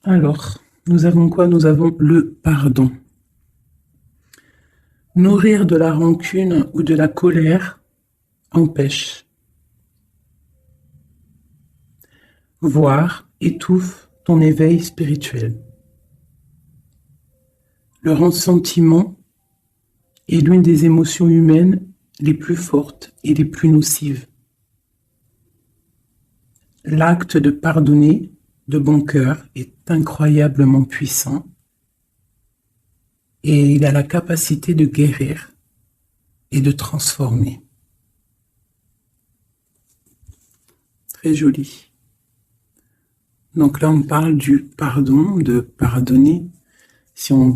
Alors, nous avons quoi? Nous avons le pardon. Nourrir de la rancune ou de la colère empêche, voire étouffe ton éveil spirituel. Le ressentiment est l'une des émotions humaines les plus fortes et les plus nocives. L'acte de pardonner de bon cœur est incroyablement puissant et il a la capacité de guérir et de transformer. Très joli. Donc là, on parle du pardon, de pardonner. Si on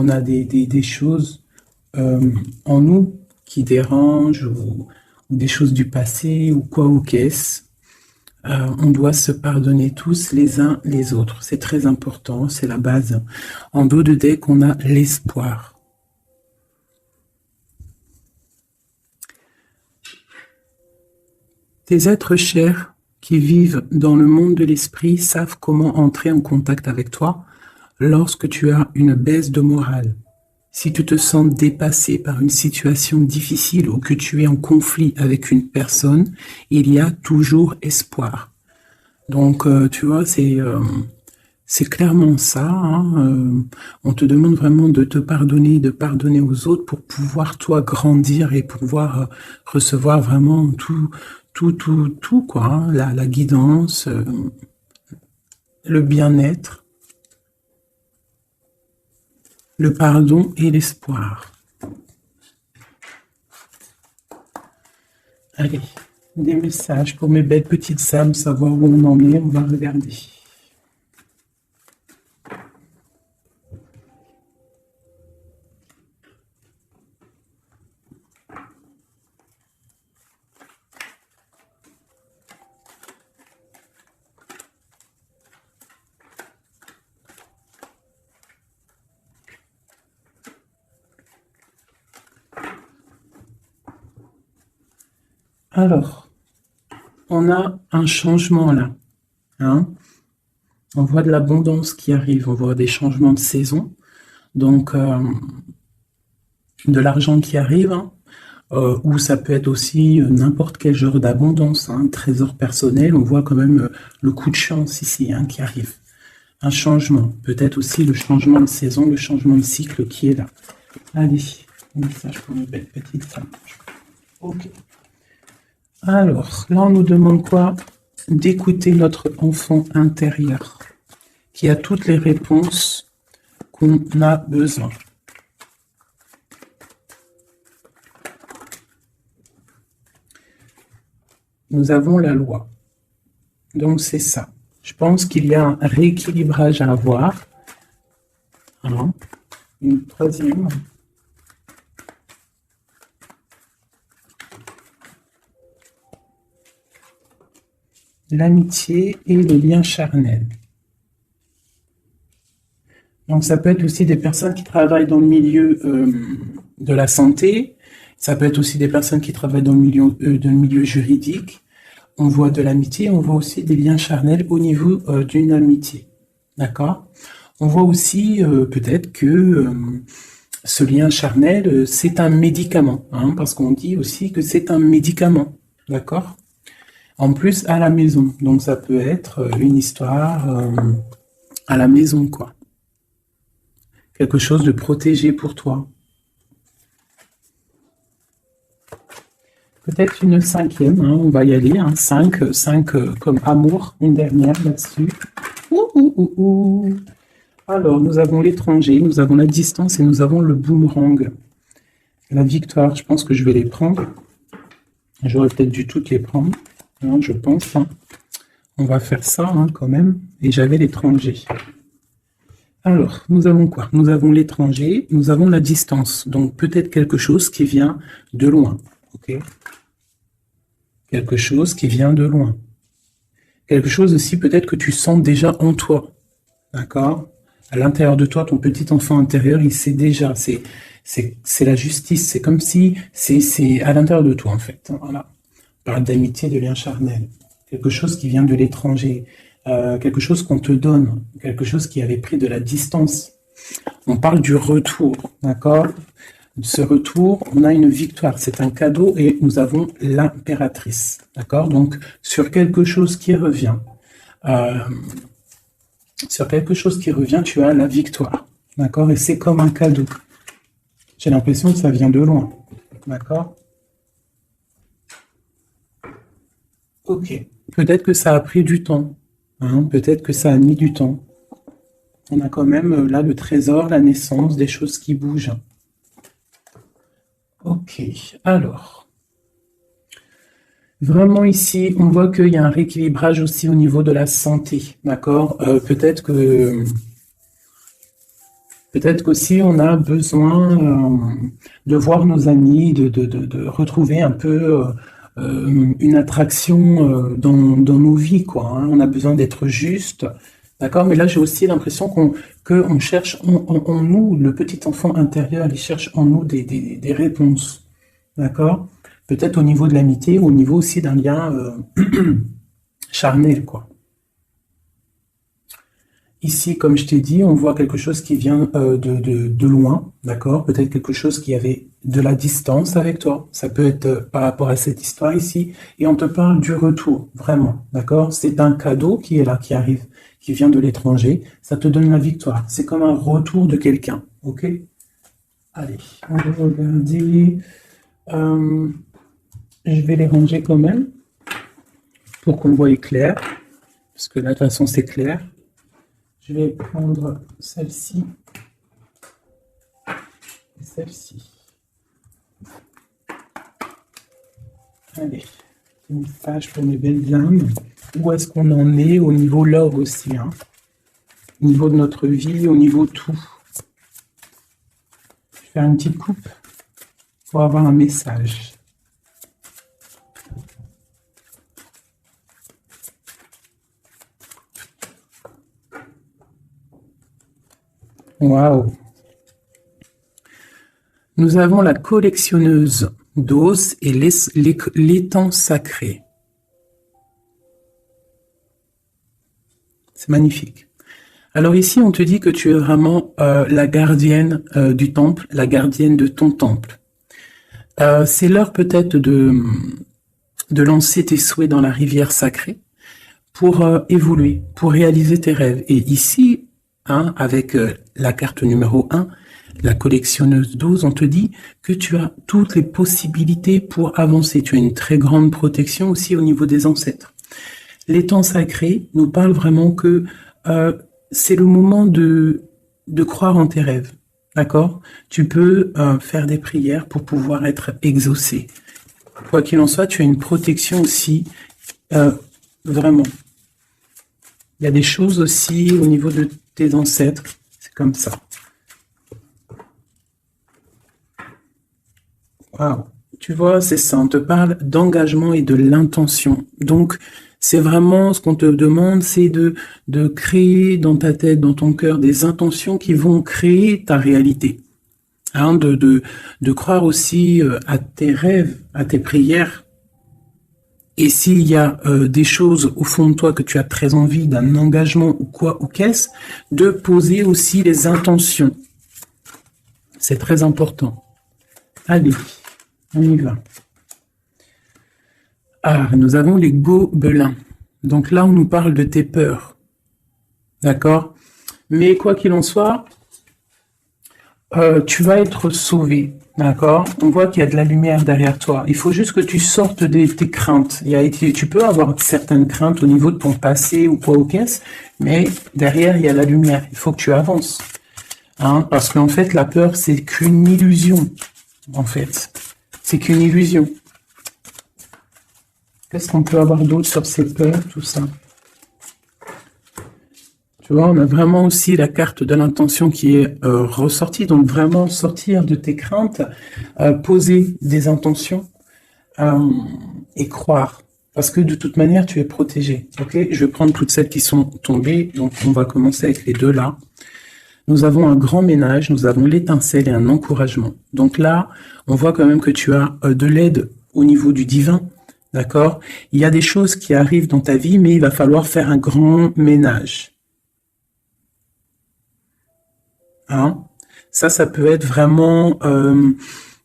a des choses en nous qui dérangent ou des choses du passé ou quoi ou qu'est-ce, on doit se pardonner tous les uns les autres. C'est très important, c'est la base. En dos de deck, on a l'espoir. Tes êtres chers qui vivent dans le monde de l'esprit savent comment entrer en contact avec toi lorsque tu as une baisse de morale. Si tu te sens dépassé par une situation difficile ou que tu es en conflit avec une personne, il y a toujours espoir. Donc, tu vois, c'est clairement ça. On te demande vraiment de te pardonner, de pardonner aux autres pour pouvoir, toi, grandir et pouvoir recevoir vraiment tout quoi. La guidance, le bien-être. Le pardon et l'espoir. Allez, des messages pour mes belles petites âmes, savoir où on en est, on va regarder. Alors, on a un changement là. On voit de l'abondance qui arrive, on voit des changements de saison. Donc, de l'argent qui arrive, ou ça peut être aussi n'importe quel genre d'abondance, trésor personnel. On voit quand même le coup de chance ici qui arrive. Un changement, peut-être aussi le changement de saison, le changement de cycle qui est là. Allez, un message pour mes belles petites femmes. Ok. Alors, là, on nous demande quoi? D'écouter notre enfant intérieur, qui a toutes les réponses qu'on a besoin. Nous avons la loi. Donc, c'est ça. Je pense qu'il y a un rééquilibrage à avoir. Une troisième. L'amitié et le lien charnel. Donc ça peut être aussi des personnes qui travaillent dans le milieu de la santé, ça peut être aussi des personnes qui travaillent dans le milieu juridique. On voit de l'amitié, on voit aussi des liens charnels au niveau d'une amitié. D'accord? On voit aussi peut-être que ce lien charnel, c'est un médicament, parce qu'on dit aussi que c'est un médicament. D'accord? En plus, à la maison. Donc, ça peut être une histoire à la maison, quoi. Quelque chose de protégé pour toi. Peut-être une cinquième, on va y aller. 5 comme amour, une dernière là-dessus. Alors, nous avons l'étranger, nous avons la distance et nous avons le boomerang. La victoire, je pense que je vais les prendre. J'aurais peut-être dû toutes les prendre. Je pense. On va faire ça quand même. Et j'avais l'étranger. Alors, nous avons quoi? Nous avons l'étranger, nous avons la distance. Donc, peut-être quelque chose qui vient de loin. Ok? Quelque chose qui vient de loin. Quelque chose aussi peut-être que tu sens déjà en toi. D'accord? À l'intérieur de toi, ton petit enfant intérieur, il sait déjà. C'est la justice. C'est comme si c'est à l'intérieur de toi, en fait. Voilà. On parle d'amitié, de lien charnel. Quelque chose qui vient de l'étranger. quelque chose qu'on te donne, quelque chose qui avait pris de la distance. On parle du retour, d'accord? Ce retour, on a une victoire, c'est un cadeau et nous avons l'impératrice, d'accord? Donc, sur quelque chose qui revient, tu as la victoire, d'accord? Et c'est comme un cadeau. J'ai l'impression que ça vient de loin, d'accord? Ok, peut-être que ça a pris du temps, hein, peut-être que ça a mis du temps. On a quand même là le trésor, la naissance, des choses qui bougent. Ok, alors, vraiment ici, on voit qu'il y a un rééquilibrage aussi au niveau de la santé, d'accord? Peut-être qu'aussi on a besoin de voir nos amis, de retrouver un peu une attraction dans nos vies, quoi, hein. On a besoin d'être juste, d'accord? Mais là, j'ai aussi l'impression qu'on cherche en nous, le petit enfant intérieur, il cherche en nous des réponses, d'accord? Peut-être au niveau de l'amitié, au niveau aussi d'un lien charnel, quoi. Ici, comme je t'ai dit, on voit quelque chose qui vient de loin, d'accord? Peut-être quelque chose qui avait de la distance avec toi. Ça peut être par rapport à cette histoire ici. Et on te parle du retour, vraiment, d'accord? C'est un cadeau qui est là, qui arrive, qui vient de l'étranger. Ça te donne la victoire. C'est comme un retour de quelqu'un, ok? Allez, on va regarder. Je vais les ranger quand même pour qu'on voie clair. Parce que là, de toute façon, c'est clair. Je vais prendre celle-ci et celle-ci. Allez, une page pour mes belles âmes. Où est-ce qu'on en est au niveau log aussi, hein? Au niveau de notre vie, au niveau tout. Je vais faire une petite coupe pour avoir un message. Waouh! Nous avons la collectionneuse d'os et l'étang sacré. C'est magnifique. Alors ici, on te dit que tu es vraiment la gardienne du temple, la gardienne de ton temple. C'est l'heure peut-être de lancer tes souhaits dans la rivière sacrée pour évoluer, pour réaliser tes rêves. Et ici, hein, avec la carte numéro 1, la collectionneuse d'os, on te dit que tu as toutes les possibilités pour avancer. Tu as une très grande protection aussi au niveau des ancêtres. L'étang sacré nous parle vraiment que c'est le moment de croire en tes rêves. D'accord? Tu peux faire des prières pour pouvoir être exaucé. Quoi qu'il en soit, tu as une protection aussi, vraiment. Il y a des choses aussi au niveau de tes ancêtres. C'est comme ça. Wow. Tu vois, c'est ça. On te parle d'engagement et de l'intention. Donc, c'est vraiment ce qu'on te demande, c'est de créer dans ta tête, dans ton cœur, des intentions qui vont créer ta réalité. Hein, de croire aussi à tes rêves, à tes prières. Et s'il y a des choses au fond de toi que tu as très envie, d'un engagement ou quoi ou qu'est-ce, de poser aussi les intentions. C'est très important. Allez, on y va. Ah, nous avons les gobelins. Donc là, on nous parle de tes peurs. D'accord? Mais quoi qu'il en soit, tu vas être sauvé. D'accord? On voit qu'il y a de la lumière derrière toi. Il faut juste que tu sortes de tes craintes. Tu peux avoir certaines craintes au niveau de ton passé ou quoi ou qu'est-ce, mais derrière, il y a la lumière. Il faut que tu avances. Hein? Parce qu'en fait, la peur, c'est qu'une illusion. En fait, c'est qu'une illusion. Qu'est-ce qu'on peut avoir d'autre sur ces peurs, tout ça? Tu vois, on a vraiment aussi la carte de l'intention qui est ressortie. Donc vraiment sortir de tes craintes, poser des intentions et croire. Parce que de toute manière, tu es protégé. Ok? Je vais prendre toutes celles qui sont tombées. Donc on va commencer avec les deux là. Nous avons un grand ménage, nous avons l'étincelle et un encouragement. Donc là, on voit quand même que tu as de l'aide au niveau du divin. D'accord? Il y a des choses qui arrivent dans ta vie, mais il va falloir faire un grand ménage. Hein? Ça peut être vraiment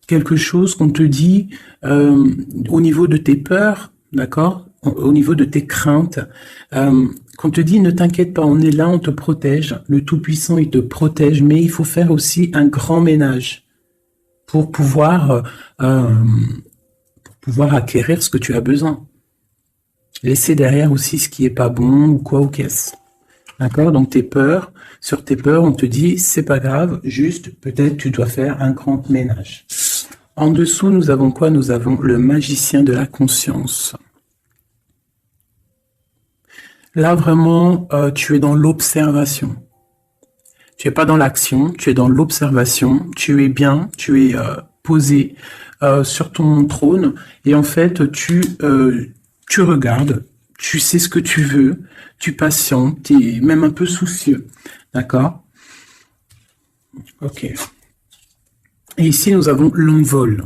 quelque chose qu'on te dit au niveau de tes peurs, d'accord? Au niveau de tes craintes, qu'on te dit ne t'inquiète pas, on est là, on te protège, le Tout-Puissant il te protège, mais il faut faire aussi un grand ménage pour pouvoir acquérir ce que tu as besoin. Laisser derrière aussi ce qui est pas bon ou quoi ou qu'est-ce. D'accord? Donc sur tes peurs, on te dit c'est pas grave, juste peut-être tu dois faire un grand ménage. En dessous, nous avons quoi? Nous avons le magicien de la conscience. Là, vraiment, tu es dans l'observation. Tu es pas dans l'action, tu es dans l'observation. Tu es bien, tu es posé sur ton trône. Et en fait, tu regardes, tu sais ce que tu veux, tu patientes, tu es même un peu soucieux. D'accord? Ok. Et ici, nous avons l'envol.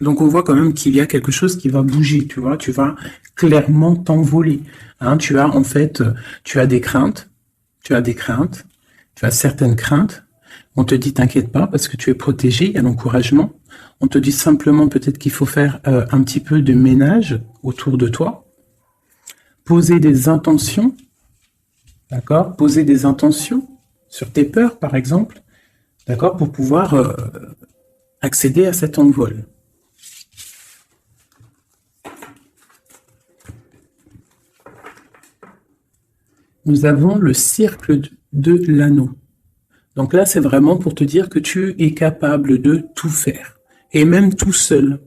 Donc, on voit quand même qu'il y a quelque chose qui va bouger, tu vois. Tu vas clairement t'envoler. Hein, tu as des craintes. Tu as certaines craintes. On te dit, t'inquiète pas, parce que tu es protégé, il y a l'encouragement. On te dit simplement peut-être qu'il faut faire un petit peu de ménage autour de toi. Poser des intentions. D'accord? Poser des intentions sur tes peurs, par exemple. D'accord? Pour pouvoir accéder à cet envol. Nous avons le cercle de l'anneau. Donc là, c'est vraiment pour te dire que tu es capable de tout faire. Et même tout seul.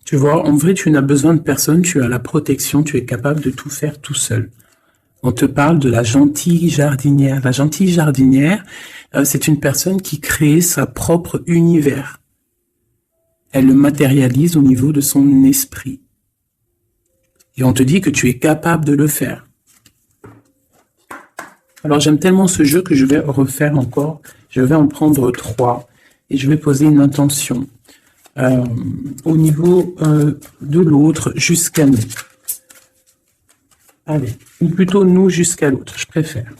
Tu vois, en vrai, tu n'as besoin de personne, tu as la protection, tu es capable de tout faire tout seul. On te parle de la gentille jardinière. La gentille jardinière, c'est une personne qui crée sa propre univers. Elle le matérialise au niveau de son esprit. Et on te dit que tu es capable de le faire. Alors j'aime tellement ce jeu que je vais refaire encore. Je vais en prendre 3 et je vais poser une intention au niveau de l'autre jusqu'à nous. Allez, ou plutôt nous jusqu'à l'autre, je préfère.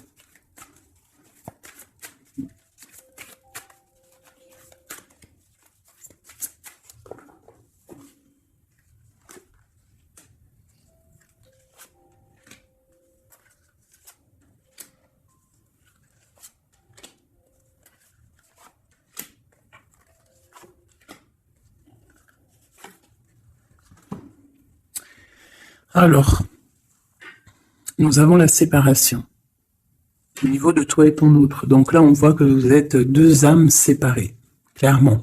Alors, nous avons la séparation au niveau de toi et ton autre. Donc là, on voit que vous êtes 2 âmes séparées, clairement.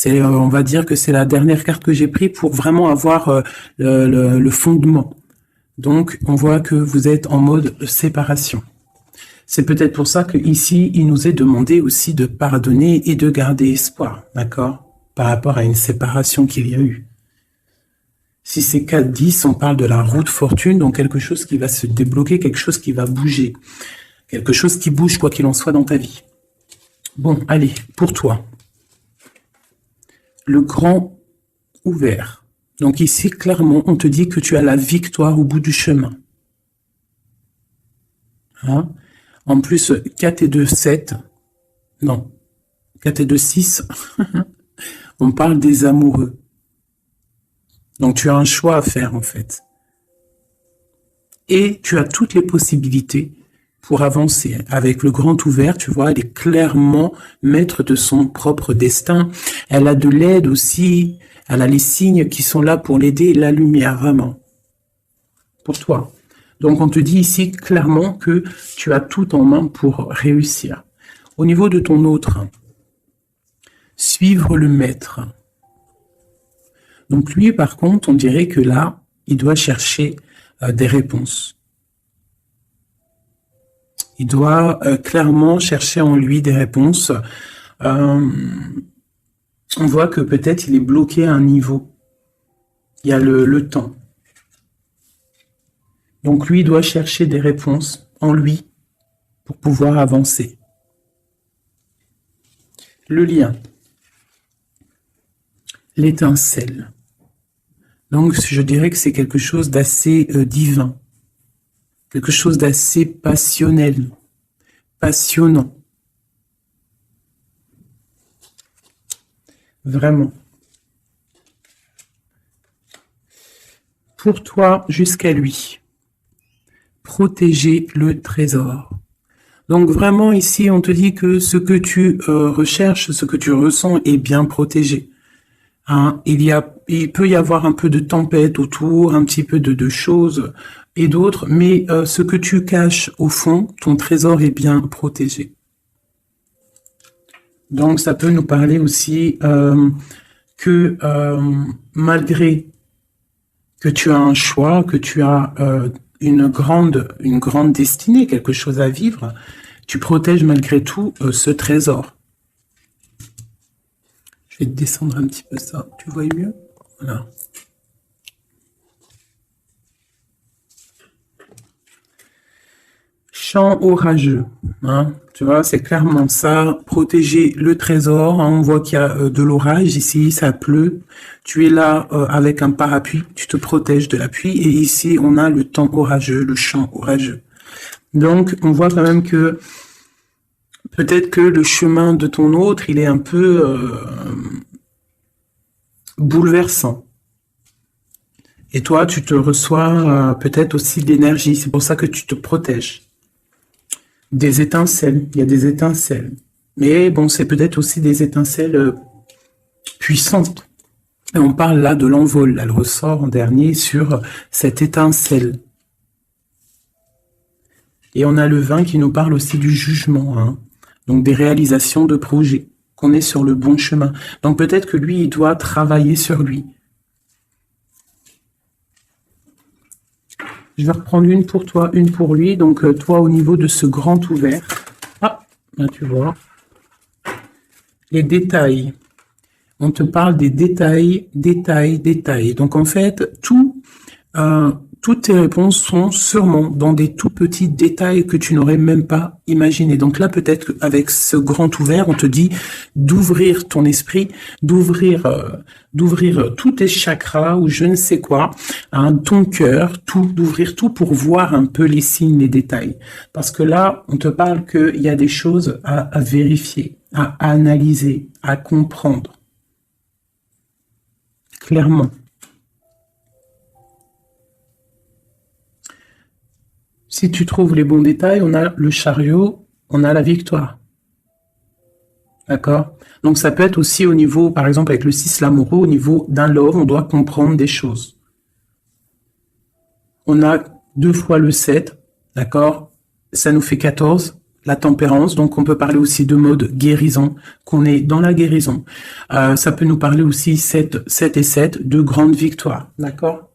On va dire que c'est la dernière carte que j'ai prise pour vraiment avoir le fondement. Donc, on voit que vous êtes en mode séparation. C'est peut-être pour ça qu'ici, il nous est demandé aussi de pardonner et de garder espoir, d'accord? Par rapport à une séparation qu'il y a eu. Si c'est 4-10, on parle de la roue de fortune, donc quelque chose qui va se débloquer, quelque chose qui va bouger. Quelque chose qui bouge, quoi qu'il en soit, dans ta vie. Bon, allez, pour toi. Le grand ouvert. Donc ici, clairement, on te dit que tu as la victoire au bout du chemin. Hein? En plus, 4 et 2, 7. Non. 4 et 2, 6. On parle des amoureux. Donc tu as un choix à faire, en fait. Et tu as toutes les possibilités pour avancer. Avec le grand ouvert, tu vois, elle est clairement maître de son propre destin. Elle a de l'aide aussi. Elle a les signes qui sont là pour l'aider, la lumière, vraiment. Pour toi. Donc, on te dit ici clairement que tu as tout en main pour réussir. Au niveau de ton autre, suivre le maître. Donc, lui, par contre, on dirait que là, il doit chercher des réponses. Il doit clairement chercher en lui des réponses. On voit que peut-être il est bloqué à un niveau. Il y a le temps. Donc lui, il doit chercher des réponses en lui pour pouvoir avancer. Le lien. L'étincelle. Donc, je dirais que c'est quelque chose d'assez divin, quelque chose d'assez passionnel, passionnant. Vraiment. Pour toi, jusqu'à lui, protéger le trésor. Donc vraiment ici, on te dit que ce que tu recherches, ce que tu ressens est bien protégé. Hein, il peut y avoir un peu de tempête autour, un petit peu de choses et d'autres, mais ce que tu caches au fond, ton trésor est bien protégé. Donc ça peut nous parler aussi que malgré que tu as un choix, que tu as une grande destinée, quelque chose à vivre, tu protèges malgré tout ce trésor. Je vais te descendre un petit peu ça. Tu vois mieux? Voilà. Chant orageux. Hein, tu vois, c'est clairement ça. Protéger le trésor. Hein, on voit qu'il y a de l'orage ici, ça pleut. Tu es là avec un parapluie. Tu te protèges de la pluie. Et ici, on a le temps orageux, le chant orageux. Donc, on voit quand même que peut-être que le chemin de ton autre, il est un peu bouleversant. Et toi, tu te reçois peut-être aussi de l'énergie. C'est pour ça que tu te protèges. Des étincelles. Il y a des étincelles. Mais bon, c'est peut-être aussi des étincelles puissantes. Et on parle là de l'envol. Elle ressort en dernier sur cette étincelle. Et on a le 20 qui nous parle aussi du jugement. Hein. Donc des réalisations de projets. Qu'on est sur le bon chemin. Donc peut-être que lui, il doit travailler sur lui. Je vais reprendre une pour toi, une pour lui. Donc toi, au niveau de ce grand ouvert. Ah, là tu vois. Les détails. On te parle des détails, détails, détails. Donc en fait, toutes tes réponses sont sûrement dans des tout petits détails que tu n'aurais même pas imaginé. Donc là, peut-être qu'avec ce grand ouvert, on te dit d'ouvrir ton esprit, d'ouvrir tous tes chakras ou je ne sais quoi, hein, ton cœur, d'ouvrir tout pour voir un peu les signes, les détails. Parce que là, on te parle qu'il y a des choses à vérifier, à analyser, à comprendre. Clairement. Si tu trouves les bons détails, on a le chariot, on a la victoire. D'accord? Donc ça peut être aussi au niveau, par exemple avec le 6 l'amoureux, au niveau d'un love, on doit comprendre des choses. On a 2 fois le 7, d'accord? Ça nous fait 14, la tempérance, donc on peut parler aussi de mode guérison, qu'on est dans la guérison. Ça peut nous parler aussi 7 et 7, de grandes victoires, d'accord?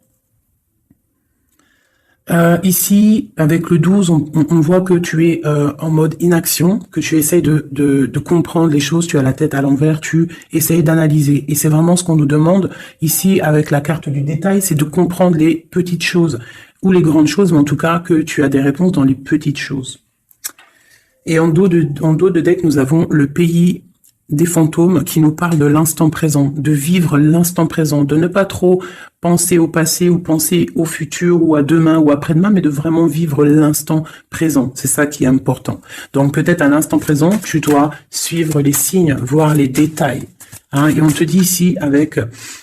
Ici, avec le 12, on voit que tu es en mode inaction, que tu essayes de comprendre les choses, tu as la tête à l'envers, tu essayes d'analyser. Et c'est vraiment ce qu'on nous demande ici avec la carte du détail, c'est de comprendre les petites choses ou les grandes choses, mais en tout cas que tu as des réponses dans les petites choses. Et en dos de deck, nous avons le pays des fantômes qui nous parle de l'instant présent, de vivre l'instant présent, de ne pas trop penser au passé ou penser au futur ou à demain ou après-demain, mais de vraiment vivre l'instant présent. C'est ça qui est important. Donc peut-être à l'instant présent, tu dois suivre les signes, voir les détails. Hein, et on te dit ici, avec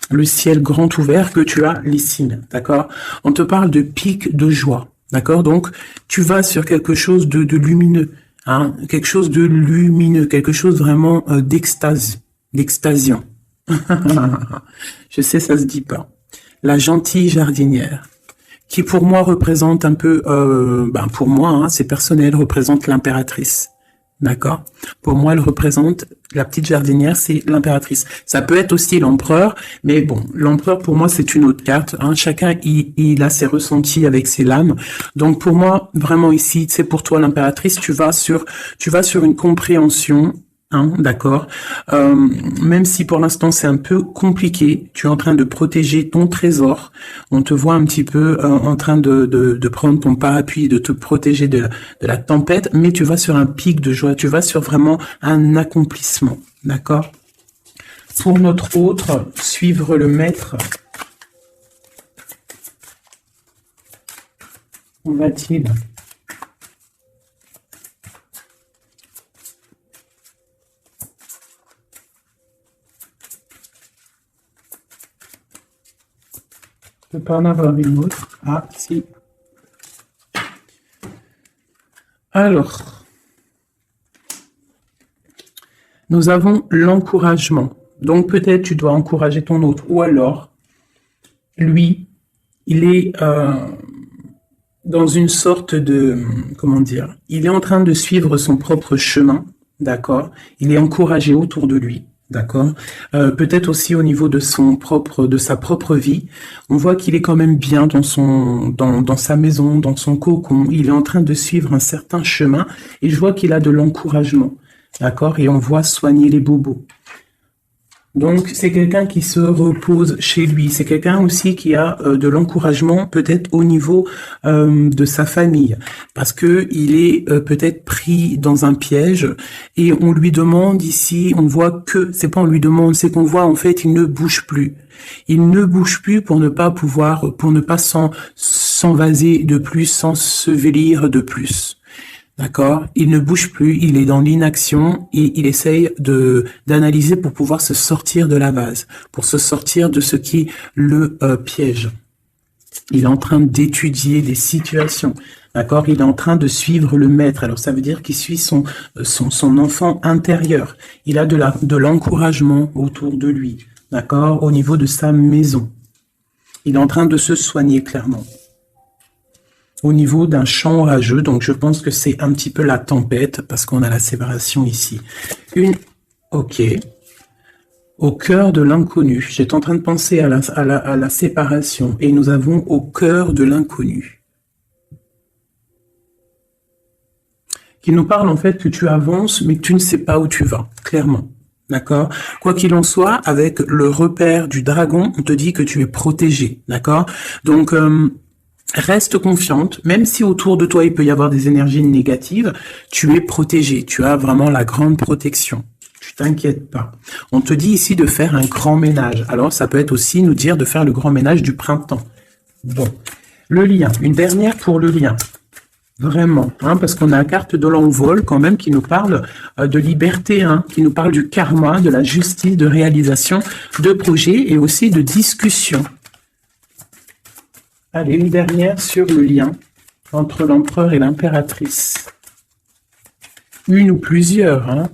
le ciel grand ouvert, que tu as les signes, d'accord? On te parle de pic de joie, d'accord? Donc tu vas sur quelque chose de lumineux. Hein, quelque chose de lumineux, quelque chose vraiment d'extase, d'extasiant. Je sais, ça se dit pas. La gentille jardinière, qui pour moi représente un peu, pour moi, hein, c'est personnel, représente l'impératrice. D'accord? Pour moi, elle représente, la petite jardinière, c'est l'impératrice. Ça peut être aussi l'empereur, mais bon, l'empereur, pour moi, c'est une autre carte. Hein. Chacun, il a ses ressentis avec ses lames. Donc, pour moi, vraiment ici, c'est pour toi l'impératrice. Tu vas sur une compréhension. Hein, d'accord. Même si pour l'instant c'est un peu compliqué, tu es en train de protéger ton trésor. On te voit un petit peu en train de prendre ton parapluie, de te protéger de la tempête, mais tu vas sur un pic de joie, tu vas sur vraiment un accomplissement. D'accord. Pour notre autre, suivre le maître. Où va-t-il? Je ne peux pas en avoir une autre. Ah, si. Alors, nous avons l'encouragement. Donc, peut-être tu dois encourager ton autre. Ou alors, lui, il est dans une sorte de... Comment dire? Il est en train de suivre son propre chemin. D'accord? Il est encouragé autour de lui. D'accord. Peut-être aussi au niveau de sa propre vie, on voit qu'il est quand même bien dans sa maison, dans son cocon. Il est en train de suivre un certain chemin et je vois qu'il a de l'encouragement, d'accord. Et on voit soigner les bobos. Donc, c'est quelqu'un qui se repose chez lui. C'est quelqu'un aussi qui a de l'encouragement, peut-être au niveau de sa famille, parce que il est peut-être pris dans un piège et on lui demande ici, on voit que c'est pas on lui demande, c'est qu'on voit en fait il ne bouge plus. Il ne bouge plus pour ne pas s'envaser de plus, s'ensevelir de plus. D'accord? Il ne bouge plus, il est dans l'inaction et il essaye d'analyser pour pouvoir se sortir de la vase, pour se sortir de ce qui le piège. Il est en train d'étudier des situations. D'accord? Il est en train de suivre le maître. Alors ça veut dire qu'il suit son enfant intérieur. Il a de l'encouragement autour de lui. D'accord? Au niveau de sa maison. Il est en train de se soigner clairement. Au niveau d'un champ orageux, donc je pense que c'est un petit peu la tempête, parce qu'on a la séparation ici. Ok. Au cœur de l'inconnu. J'étais en train de penser à la séparation, et nous avons au cœur de l'inconnu. Qui nous parle en fait que tu avances, mais que tu ne sais pas où tu vas, clairement. D'accord? Quoi qu'il en soit, avec le repère du dragon, on te dit que tu es protégé. D'accord? Donc... reste confiante, même si autour de toi il peut y avoir des énergies négatives, tu es protégé, tu as vraiment la grande protection. Tu t'inquiètes pas. On te dit ici de faire un grand ménage. Alors ça peut être aussi nous dire de faire le grand ménage du printemps. Bon, le lien, une dernière pour le lien. Vraiment, hein, parce qu'on a la carte de l'envol quand même qui nous parle de liberté, hein, qui nous parle du karma, de la justice, de réalisation, de projet et aussi de discussion. Allez, une dernière sur le lien entre l'empereur et l'impératrice. Une ou plusieurs, hein.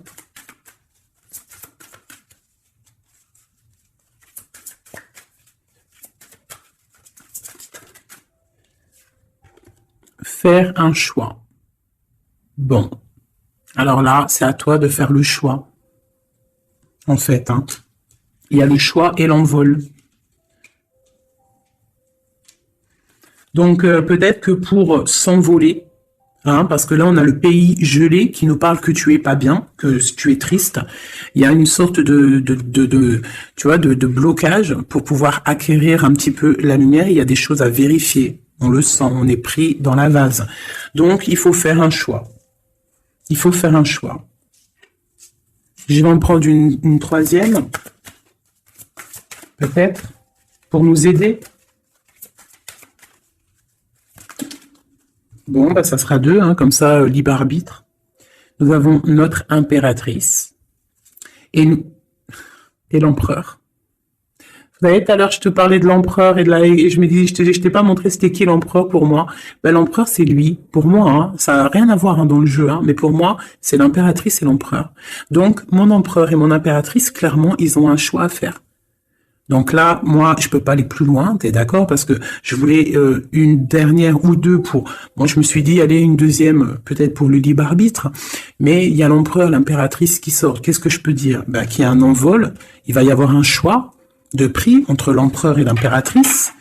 Faire un choix. Bon. Alors là, c'est à toi de faire le choix. En fait, hein. Il y a le choix et l'envol. Donc peut-être que pour s'envoler, hein, parce que là on a le pays gelé qui nous parle que tu es pas bien, que tu es triste. Il y a une sorte tu vois, de blocage pour pouvoir acquérir un petit peu la lumière. Il y a des choses à vérifier. On le sent, on est pris dans la vase. Donc il faut faire un choix. Il faut faire un choix. Je vais en prendre une troisième, peut-être, pour nous aider. Bon, bah ça sera deux, hein, comme ça, libre arbitre. Nous avons notre impératrice et l'empereur. Vous savez, tout à l'heure, je te parlais de l'empereur et je me disais, je t'ai pas montré c'était qui l'empereur pour moi. Ben, l'empereur, c'est lui. Pour moi, hein, ça n'a rien à voir hein, dans le jeu, hein, mais pour moi, c'est l'impératrice et l'empereur. Donc, mon empereur et mon impératrice, clairement, ils ont un choix à faire. Donc là, moi, je peux pas aller plus loin, t'es d'accord? Parce que je voulais une dernière ou deux pour... Bon, je me suis dit, allez, une deuxième, peut-être pour le libre arbitre. Mais il y a l'empereur, l'impératrice qui sort. Qu'est-ce que je peux dire? Ben, qu'il y a un envol, il va y avoir un choix de prix entre l'empereur et l'impératrice,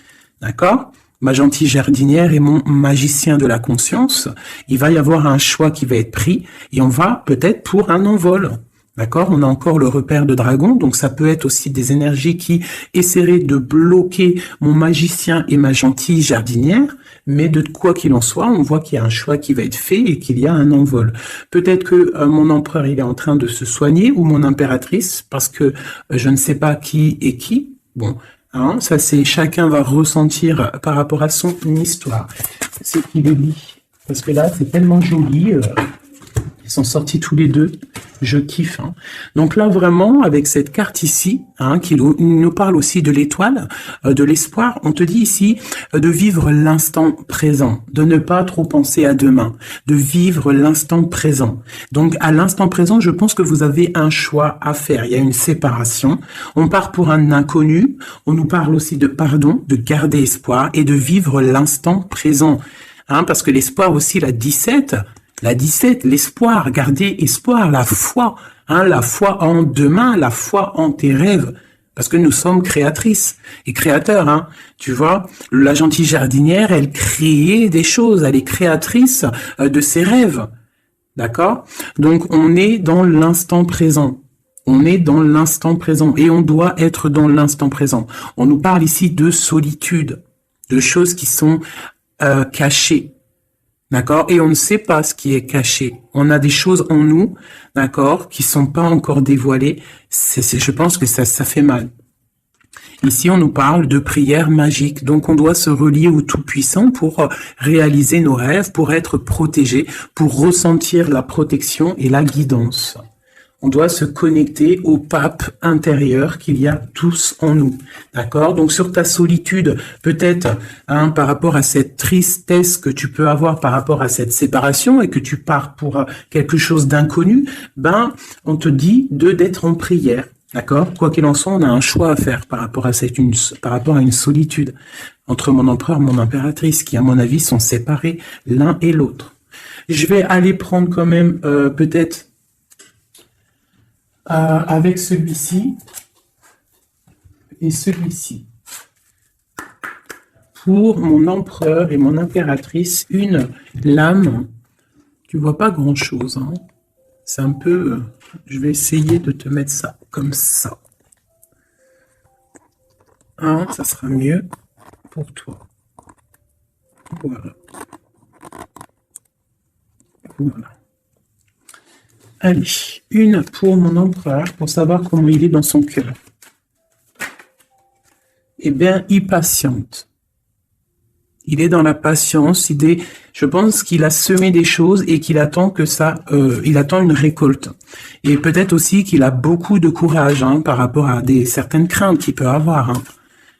d'accord? Ma gentille jardinière et mon magicien de la conscience. Il va y avoir un choix qui va être pris et on va peut-être pour un envol. D'accord? On a encore le repère de dragon, donc ça peut être aussi des énergies qui essaieraient de bloquer mon magicien et ma gentille jardinière, mais de quoi qu'il en soit, on voit qu'il y a un choix qui va être fait et qu'il y a un envol. Peut-être que mon empereur, il est en train de se soigner, ou mon impératrice, parce que je ne sais pas qui est qui. Bon, Hein, ça, c'est chacun va ressentir par rapport à son histoire. C'est qui le lit. Parce que là, c'est tellement joli. Ils sont sortis tous les deux. Je kiffe. Hein. Donc là, vraiment, avec cette carte ici, hein, qui nous parle aussi de l'étoile, de l'espoir, on te dit ici de vivre l'instant présent, de ne pas trop penser à demain, de vivre l'instant présent. Donc à l'instant présent, je pense que vous avez un choix à faire. Il y a une séparation. On part pour un inconnu. On nous parle aussi de pardon, de garder espoir et de vivre l'instant présent. Hein, parce que l'espoir aussi, la 17, l'espoir, garder espoir, la foi, hein, la foi en demain, la foi en tes rêves, parce que nous sommes créatrices et créateurs, hein, tu vois. La gentille jardinière, elle crée des choses, elle est créatrice de ses rêves, d'accord. Donc on est dans l'instant présent. On est dans l'instant présent et on doit être dans l'instant présent. On nous parle ici de solitude, de choses qui sont cachées. D'accord? Et on ne sait pas ce qui est caché. On a des choses en nous, d'accord, qui sont pas encore dévoilées. Je pense que ça fait mal. Ici, on nous parle de prière magique. Donc, on doit se relier au Tout-Puissant pour réaliser nos rêves, pour être protégé, pour ressentir la protection et la guidance. On doit se connecter au pape intérieur qu'il y a tous en nous. D'accord? Donc, sur ta solitude, peut-être, hein, par rapport à cette tristesse que tu peux avoir par rapport à cette séparation et que tu pars pour quelque chose d'inconnu, ben, on te dit d'être en prière. D'accord? Quoi qu'il en soit, on a un choix à faire par rapport à une solitude entre mon empereur et mon impératrice qui, à mon avis, sont séparés l'un et l'autre. Je vais aller prendre quand même, peut-être, avec celui-ci et celui-ci. Pour mon empereur et mon impératrice, une lame. Tu vois pas grand-chose. Hein. C'est un peu... je vais essayer de te mettre ça comme ça. Hein, ça sera mieux pour toi. Voilà. Voilà. Allez, une pour mon empereur, pour savoir comment il est dans son cœur. Eh bien, il patiente. Il est dans la patience. Je pense qu'il a semé des choses et qu'il attend que ça, il attend une récolte. Et peut-être aussi qu'il a beaucoup de courage, hein, par rapport à certaines craintes qu'il peut avoir. Hein.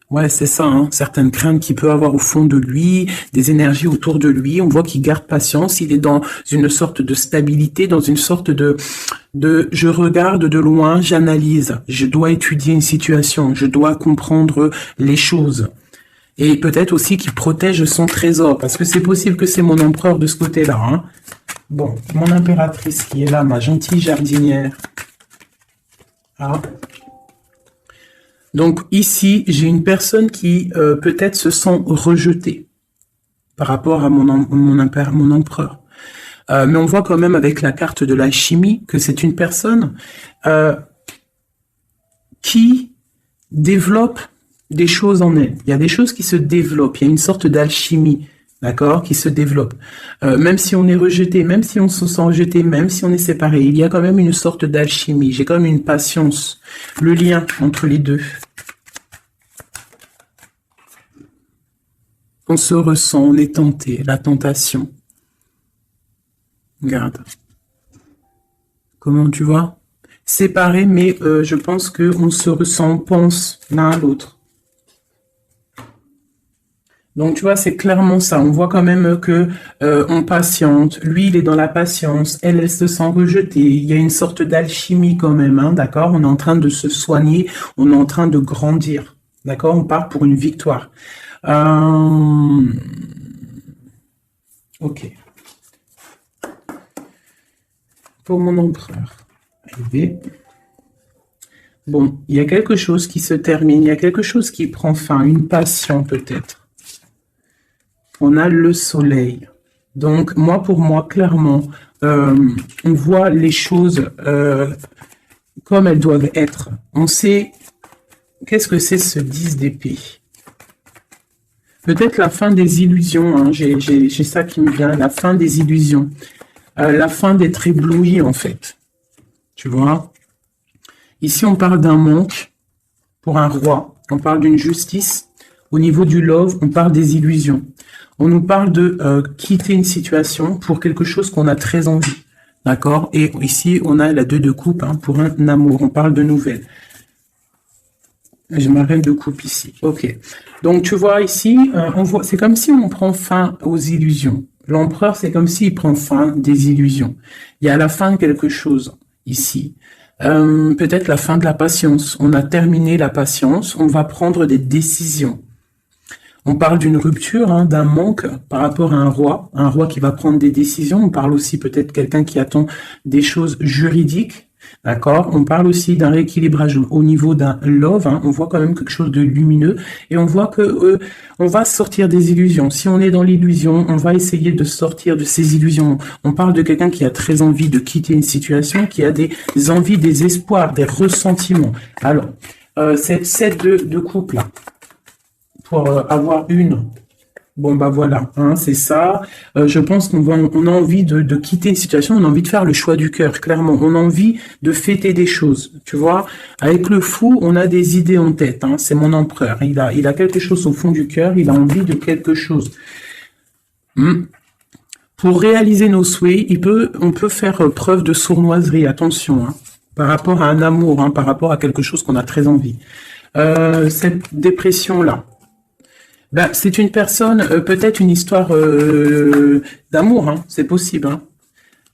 Ouais, c'est ça, hein, certaines craintes qu'il peut avoir au fond de lui, des énergies autour de lui. On voit qu'il garde patience. Il est dans une sorte de stabilité, dans une sorte de je regarde de loin, j'analyse. Je dois étudier une situation. Je dois comprendre les choses. Et peut-être aussi qu'il protège son trésor, parce que c'est possible que c'est mon empereur de ce côté-là. Hein. Bon, mon impératrice qui est là, ma gentille jardinière. Ah. Donc ici, j'ai une personne qui peut-être se sent rejetée par rapport à mon empereur. Mais on voit quand même avec la carte de l'alchimie que c'est une personne qui développe des choses en elle. Il y a des choses qui se développent. Il y a une sorte d'alchimie, d'accord, qui se développe. Même si on est rejeté, même si on se sent rejeté, même si on est séparé, il y a quand même une sorte d'alchimie. J'ai quand même une patience. Le lien entre les deux. On se ressent, on est tenté, la tentation. Regarde. Comment tu vois? Séparé, mais je pense qu'on se ressent, on pense l'un à l'autre. Donc, tu vois, c'est clairement ça. On voit quand même que on patiente. Lui, il est dans la patience. Elle se sent rejetée. Il y a une sorte d'alchimie quand même, hein, d'accord? On est en train de se soigner. On est en train de grandir. D'accord? On part pour une victoire. Ok. Pour mon empereur. Allez. Bon, il y a quelque chose qui se termine. Il y a quelque chose qui prend fin. Une passion peut-être. On a le soleil. Donc, pour moi, clairement, on voit les choses comme elles doivent être. On sait qu'est-ce que c'est ce 10 d'épée. Peut-être la fin des illusions. Hein. J'ai ça qui me vient. La fin des illusions. La fin d'être ébloui, en fait. Tu vois? Ici, on parle d'un manque pour un roi. on parle d'une justice. Au niveau du love, on parle des illusions. On nous parle de quitter une situation pour quelque chose qu'on a très envie. D'accord? Et ici, on a la 2 de coupe hein, pour un amour. On parle de nouvelles. J'ai ma reine de coupe ici. Ok. Donc, tu vois ici, on voit, c'est comme si on prend fin aux illusions. L'empereur, c'est comme s'il prend fin des illusions. Il y a à la fin quelque chose ici. Peut-être la fin de la patience. On a terminé la patience. On va prendre des décisions. On parle d'une rupture, hein, d'un manque par rapport à un roi qui va prendre des décisions. On parle aussi peut-être quelqu'un qui attend des choses juridiques, d'accord. On parle aussi d'un rééquilibrage au niveau d'un love. Hein, on voit quand même quelque chose de lumineux et on voit que on va sortir des illusions. Si on est dans l'illusion, on va essayer de sortir de ces illusions. On parle de quelqu'un qui a très envie de quitter une situation, qui a des envies, des espoirs, des ressentiments. Alors, cette 7 de couple là. Pour avoir une. Bon, bah voilà, hein, c'est ça. Je pense on a envie de quitter une situation, on a envie de faire le choix du cœur, clairement. On a envie de fêter des choses, tu vois. Avec le fou, on a des idées en tête, hein, c'est mon empereur. Il a quelque chose au fond du cœur, il a envie de quelque chose. Pour réaliser nos souhaits, on peut faire preuve de sournoiserie, attention, hein, par rapport à un amour, hein, par rapport à quelque chose qu'on a très envie. Cette dépression-là, ben, c'est une personne, peut-être une histoire d'amour, hein, c'est possible. Hein.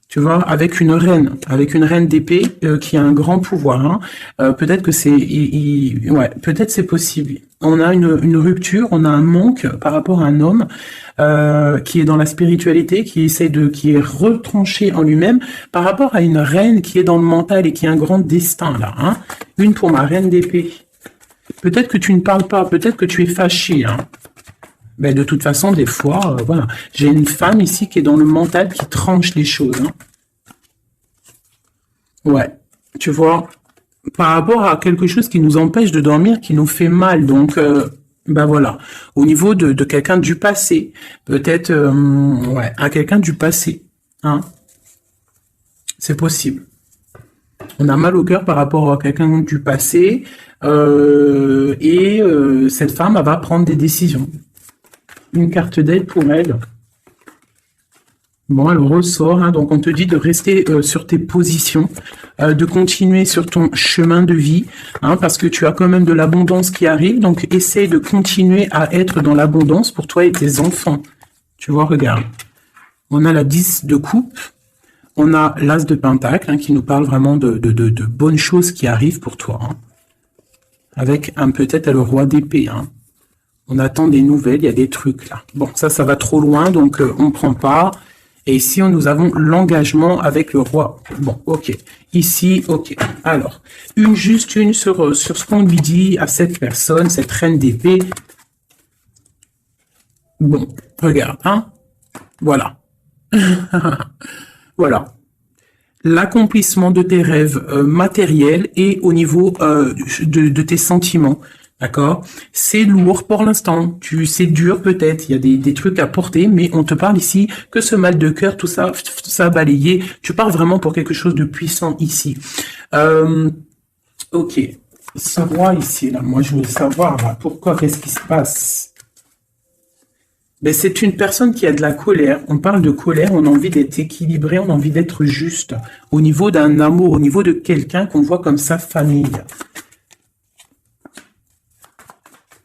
Tu vois, avec une reine d'épée qui a un grand pouvoir. Hein. Peut-être que c'est, ouais, peut-être c'est possible. On a une rupture, on a un manque par rapport à un homme qui est dans la spiritualité, qui est retranché en lui-même, par rapport à une reine qui est dans le mental et qui a un grand destin là. Hein. Une pour ma reine d'épée. Peut-être que tu ne parles pas, peut-être que tu es fâché. Hein. Mais de toute façon, des fois, voilà. J'ai une femme ici qui est dans le mental, qui tranche les choses. Hein. Ouais, tu vois, par rapport à quelque chose qui nous empêche de dormir, qui nous fait mal. Donc, ben voilà. Au niveau de quelqu'un du passé, peut-être, ouais, à quelqu'un du passé. Hein. C'est possible. On a mal au cœur par rapport à quelqu'un du passé. Cette femme, elle va prendre des décisions. Une carte d'aide pour elle. Bon, elle ressort, hein, donc on te dit de rester sur tes positions, de continuer sur ton chemin de vie, hein, parce que tu as quand même de l'abondance qui arrive, donc essaye de continuer à être dans l'abondance pour toi et tes enfants. Tu vois, regarde. On a la 10 de coupe, on a l'as de pentacle, hein, qui nous parle vraiment de bonnes choses qui arrivent pour toi. Hein, avec peut-être le roi d'épée, hein. On attend des nouvelles, il y a des trucs là. Bon, ça va trop loin, donc on ne prend pas. Et ici, nous avons l'engagement avec le roi. Bon, ok. Ici, ok. Alors, juste une sur ce qu'on lui dit à cette personne, cette reine d'épée. Bon, regarde, hein. Voilà. Voilà. L'accomplissement de tes rêves matériels et au niveau de tes sentiments. D'accord? C'est lourd pour l'instant. C'est dur peut-être. Il y a des trucs à porter, mais on te parle ici que ce mal de cœur, tout ça balayé. Tu parles vraiment pour quelque chose de puissant ici. Ok. Ce roi ici, là, moi je veux savoir là, pourquoi, qu'est-ce qui se passe? Ben, c'est une personne qui a de la colère. On parle de colère, on a envie d'être équilibré, on a envie d'être juste. Au niveau d'un amour, au niveau de quelqu'un qu'on voit comme sa famille.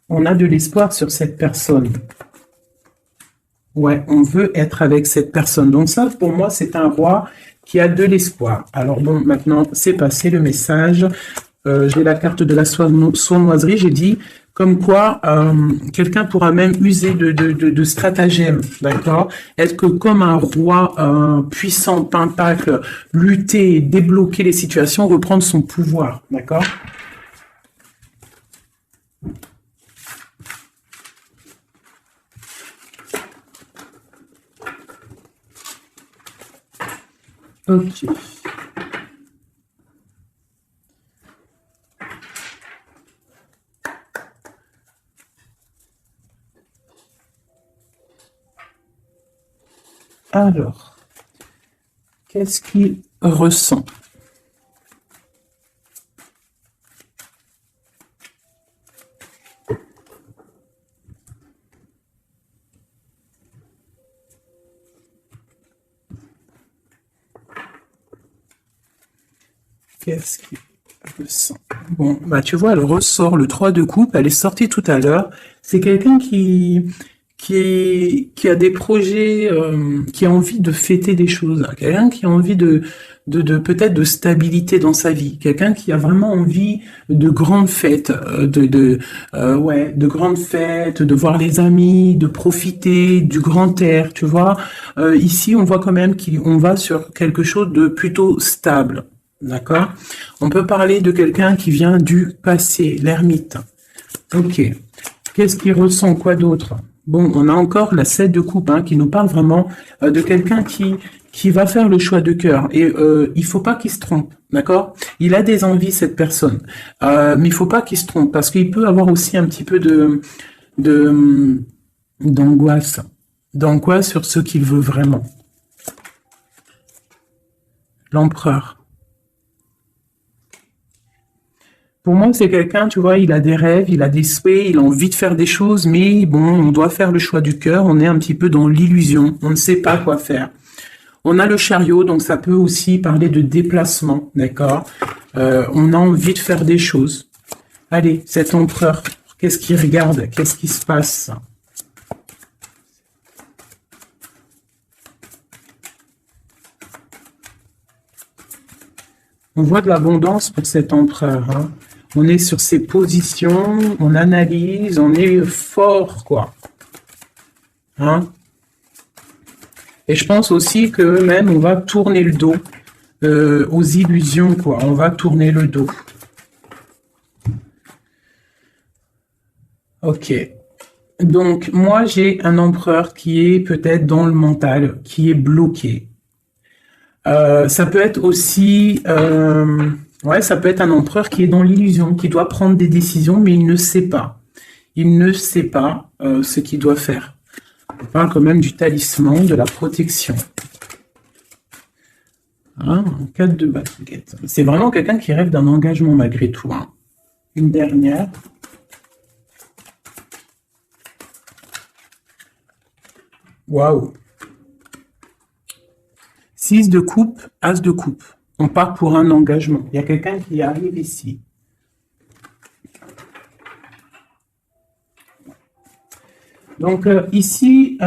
On a de l'espoir sur cette personne. Ouais, on veut être avec cette personne. Donc ça, pour moi, c'est un roi qui a de l'espoir. Alors bon, maintenant, c'est passé le message. J'ai la carte de la sournoiserie. J'ai dit comme quoi quelqu'un pourra même user de stratagèmes, d'accord? Être que comme un roi puissant, pentacle, lutter, débloquer les situations, reprendre son pouvoir, d'accord? Ok. Alors, qu'est-ce qu'il ressent? Qu'est-ce qu'il ressent? Bon, bah tu vois, elle ressort le 3 de coupe, elle est sortie tout à l'heure. C'est quelqu'un qui a des projets, qui a envie de fêter des choses, hein. Quelqu'un qui a envie de peut-être de stabilité dans sa vie, quelqu'un qui a vraiment envie de grandes fêtes, de grandes fêtes, de voir les amis, de profiter du grand air, tu vois. Ici, on voit quand même qu'on va sur quelque chose de plutôt stable, d'accord? On peut parler de quelqu'un qui vient du passé, l'ermite. Ok. Qu'est-ce qu'il ressent? Quoi d'autre? Bon, on a encore la 7 de coupe, hein, qui nous parle vraiment de quelqu'un qui va faire le choix de cœur. Et il faut pas qu'il se trompe, d'accord? Il a des envies, cette personne. Mais il faut pas qu'il se trompe, parce qu'il peut avoir aussi un petit peu d'angoisse. D'angoisse sur ce qu'il veut vraiment. L'empereur. Pour moi, c'est quelqu'un, tu vois, il a des rêves, il a des souhaits, il a envie de faire des choses, mais bon, on doit faire le choix du cœur, on est un petit peu dans l'illusion, on ne sait pas quoi faire. On a le chariot, donc ça peut aussi parler de déplacement, d'accord? On a envie de faire des choses. Allez, cet empereur, qu'est-ce qu'il regarde? Qu'est-ce qui se passe? On voit de l'abondance pour cet empereur, hein. On est sur ses positions, on analyse, on est fort, quoi. Hein? Et je pense aussi que même on va tourner le dos aux illusions, quoi. On va tourner le dos. Ok. Donc, moi, j'ai un empereur qui est peut-être dans le mental, qui est bloqué. Ça peut être aussi... ça peut être un empereur qui est dans l'illusion, qui doit prendre des décisions, mais il ne sait pas. Il ne sait pas ce qu'il doit faire. On parle quand même du talisman, de la protection. Hein, 4 de baguette. C'est vraiment quelqu'un qui rêve d'un engagement malgré tout. Hein. Une dernière. Waouh. 6 de coupe, as de coupe. On part pour un engagement. Il y a quelqu'un qui arrive ici. Donc ici,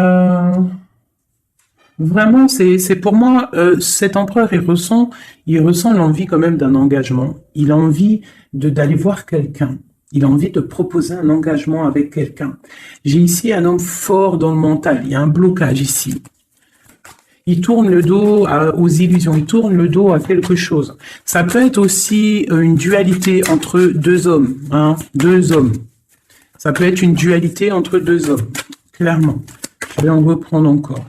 vraiment, c'est pour moi, cet empereur, il ressent l'envie quand même d'un engagement. Il a envie d'aller voir quelqu'un. Il a envie de proposer un engagement avec quelqu'un. J'ai ici un homme fort dans le mental. Il y a un blocage ici. Il tourne le dos aux illusions, il tourne le dos à quelque chose. Ça peut être aussi une dualité entre deux hommes, hein, deux hommes. Ça peut être une dualité entre deux hommes, clairement. Je vais en reprendre encore.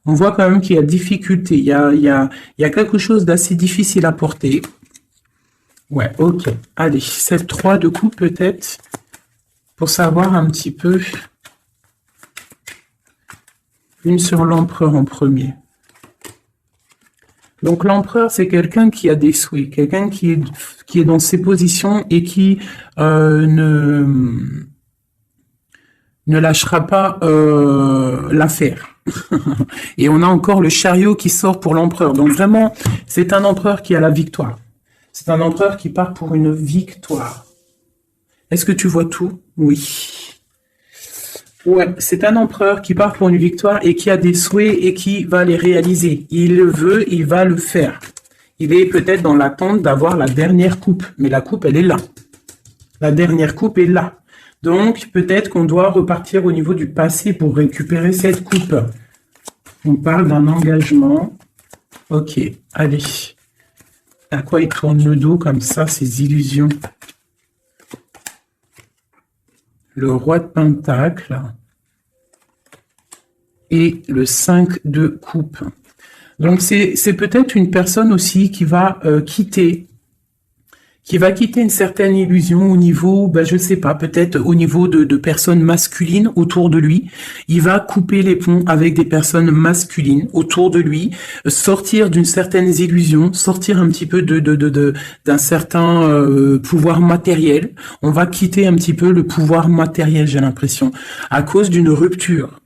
On voit quand même qu'il y a difficulté, il y a quelque chose d'assez difficile à porter. Ouais, ok. Allez, cette 3 de coupe peut-être, pour savoir un petit peu... Une sur l'empereur en premier. Donc l'empereur, c'est quelqu'un qui a des souhaits, quelqu'un qui est dans ses positions et qui ne lâchera pas l'affaire. Et on a encore le chariot qui sort pour l'empereur. Donc vraiment, c'est un empereur qui a la victoire. C'est un empereur qui part pour une victoire. Est-ce que tu vois tout? Oui. Ouais, c'est un empereur qui part pour une victoire et qui a des souhaits et qui va les réaliser. Il le veut, il va le faire. Il est peut-être dans l'attente d'avoir la dernière coupe, mais la coupe, elle est là. La dernière coupe est là. Donc, peut-être qu'on doit repartir au niveau du passé pour récupérer cette coupe. On parle d'un engagement. Ok, allez. À quoi il tourne le dos comme ça, ces illusions? Le roi de pentacle et le 5 de coupe. Donc c'est peut-être une personne aussi qui va quitter une certaine illusion au niveau, je sais pas, peut-être au niveau de personnes masculines autour de lui. Il va couper les ponts avec des personnes masculines autour de lui, sortir d'une certaine illusion, sortir un petit peu d'un certain pouvoir matériel. On va quitter un petit peu le pouvoir matériel, j'ai l'impression, à cause d'une rupture.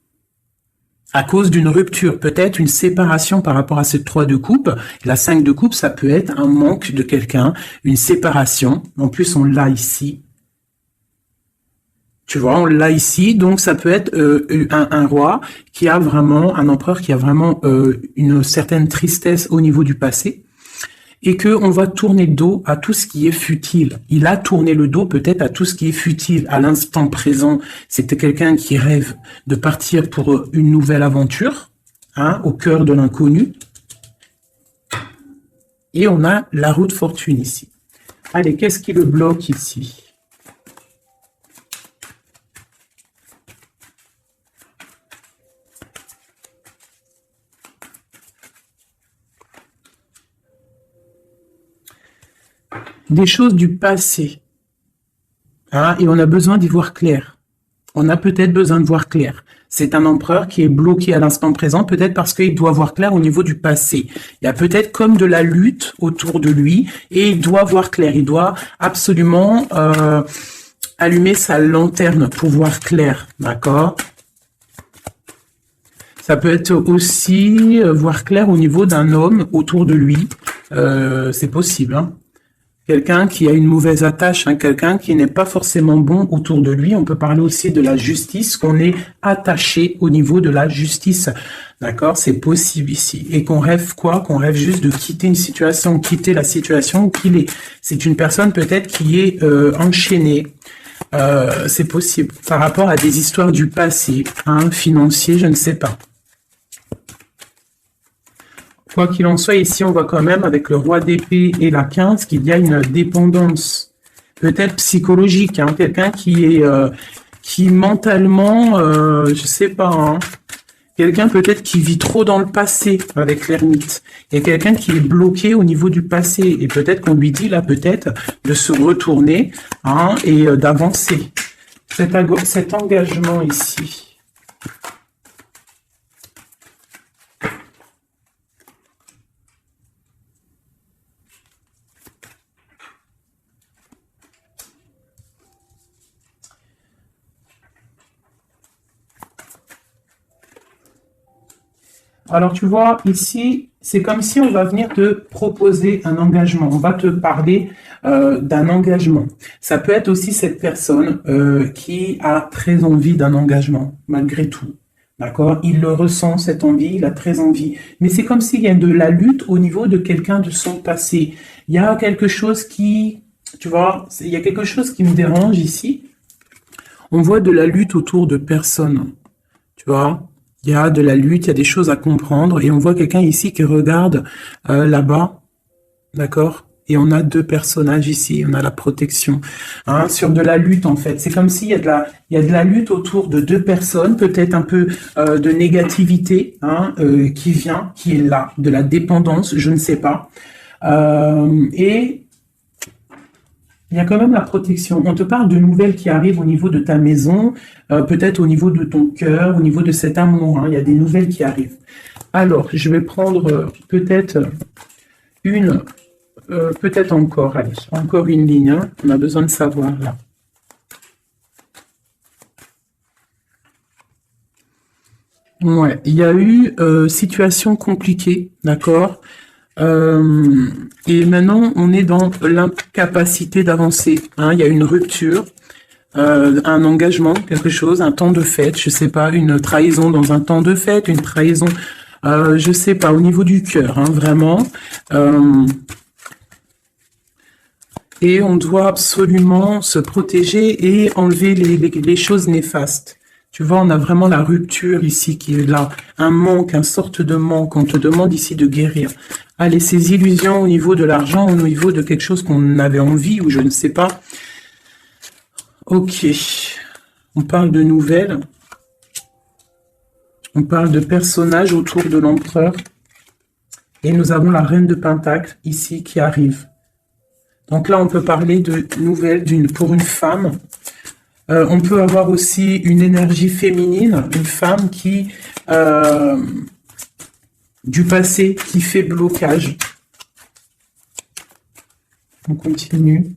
à cause d'une rupture, peut-être une séparation par rapport à cette 3 de coupe. La 5 de coupe, ça peut être un manque de quelqu'un, une séparation. En plus, on l'a ici. Tu vois, on l'a ici, donc ça peut être un roi qui a vraiment, un empereur qui a vraiment une certaine tristesse au niveau du passé, et que on va tourner le dos à tout ce qui est futile. Il a tourné le dos peut-être à tout ce qui est futile. À l'instant présent, c'était quelqu'un qui rêve de partir pour une nouvelle aventure, hein, au cœur de l'inconnu. Et on a la roue de fortune ici. Allez, qu'est-ce qui le bloque ici ? Des choses du passé. Hein, et on a besoin d'y voir clair. On a peut-être besoin de voir clair. C'est un empereur qui est bloqué à l'instant présent, peut-être parce qu'il doit voir clair au niveau du passé. Il y a peut-être comme de la lutte autour de lui, et il doit voir clair. Il doit absolument allumer sa lanterne pour voir clair. D'accord ? Ça peut être aussi voir clair au niveau d'un homme autour de lui. C'est possible, hein. Quelqu'un qui a une mauvaise attache, hein, quelqu'un qui n'est pas forcément bon autour de lui. On peut parler aussi de la justice, qu'on est attaché au niveau de la justice. D'accord? C'est possible ici. Et qu'on rêve quoi? Qu'on rêve juste de quitter une situation, quitter la situation où qu'il est. C'est une personne peut-être qui est enchaînée. C'est possible. Par rapport à des histoires du passé, hein, financier, je ne sais pas. Quoi qu'il en soit, ici, on voit quand même, avec le roi d'épée et la 15, qu'il y a une dépendance, peut-être psychologique, hein, quelqu'un qui est, qui mentalement, je sais pas, hein, quelqu'un peut-être qui vit trop dans le passé avec l'ermite. Il y a quelqu'un qui est bloqué au niveau du passé, et peut-être qu'on lui dit, là, peut-être, de se retourner, hein, et d'avancer. Cet engagement ici. Alors, tu vois, ici, c'est comme si on va venir te proposer un engagement. On va te parler d'un engagement. Ça peut être aussi cette personne qui a très envie d'un engagement, malgré tout. D'accord? Il le ressent, cette envie, il a très envie. Mais c'est comme s'il y a de la lutte au niveau de quelqu'un de son passé. Il y a quelque chose qui, tu vois, il y a quelque chose qui me dérange ici. On voit de la lutte autour de personnes. Tu vois? Il y a de la lutte, il y a des choses à comprendre, et on voit quelqu'un ici qui regarde là-bas, d'accord? Et on a deux personnages ici, on a la protection, hein, sur de la lutte en fait. C'est comme s'il y a de la lutte autour de deux personnes, peut-être un peu de négativité, hein, qui vient, qui est là, de la dépendance, je ne sais pas. Et il y a quand même la protection. On te parle de nouvelles qui arrivent au niveau de ta maison, peut-être au niveau de ton cœur, au niveau de cet amour. Hein, il y a des nouvelles qui arrivent. Alors, je vais prendre peut-être une, peut-être encore, allez, encore une ligne. Hein, on a besoin de savoir là. Ouais, il y a eu situation compliquée, d'accord? Et maintenant, on est dans l'incapacité d'avancer. Hein. Il y a une rupture, un engagement, quelque chose, un temps de fête, je sais pas, une trahison dans un temps de fête, une trahison, je sais pas, au niveau du cœur, hein, vraiment. Et on doit absolument se protéger et enlever les choses néfastes. Tu vois, on a vraiment la rupture ici qui est là, un manque, une sorte de manque. On te demande ici de guérir. Allez, ces illusions au niveau de l'argent, au niveau de quelque chose qu'on avait envie ou je ne sais pas. Ok, on parle de nouvelles. On parle de personnages autour de l'empereur. Et nous avons la reine de Pentacle ici qui arrive. Donc là, on peut parler de nouvelles pour une femme. On peut avoir aussi une énergie féminine, une femme qui, du passé, qui fait blocage. On continue.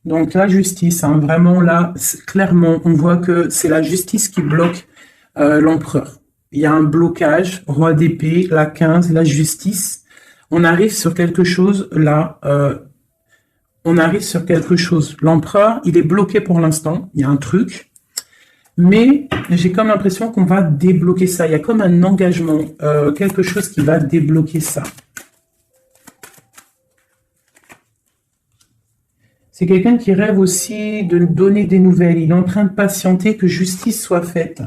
Donc la justice, hein, vraiment là, clairement, on voit que c'est la justice qui bloque l'empereur. Il y a un blocage, roi d'épée, la 15, la justice. On arrive sur quelque chose là, on arrive sur quelque chose. L'empereur, il est bloqué pour l'instant, il y a un truc, mais j'ai comme l'impression qu'on va débloquer ça. Il y a comme un engagement, quelque chose qui va débloquer ça. C'est quelqu'un qui rêve aussi de donner des nouvelles. Il est en train de patienter que justice soit faite.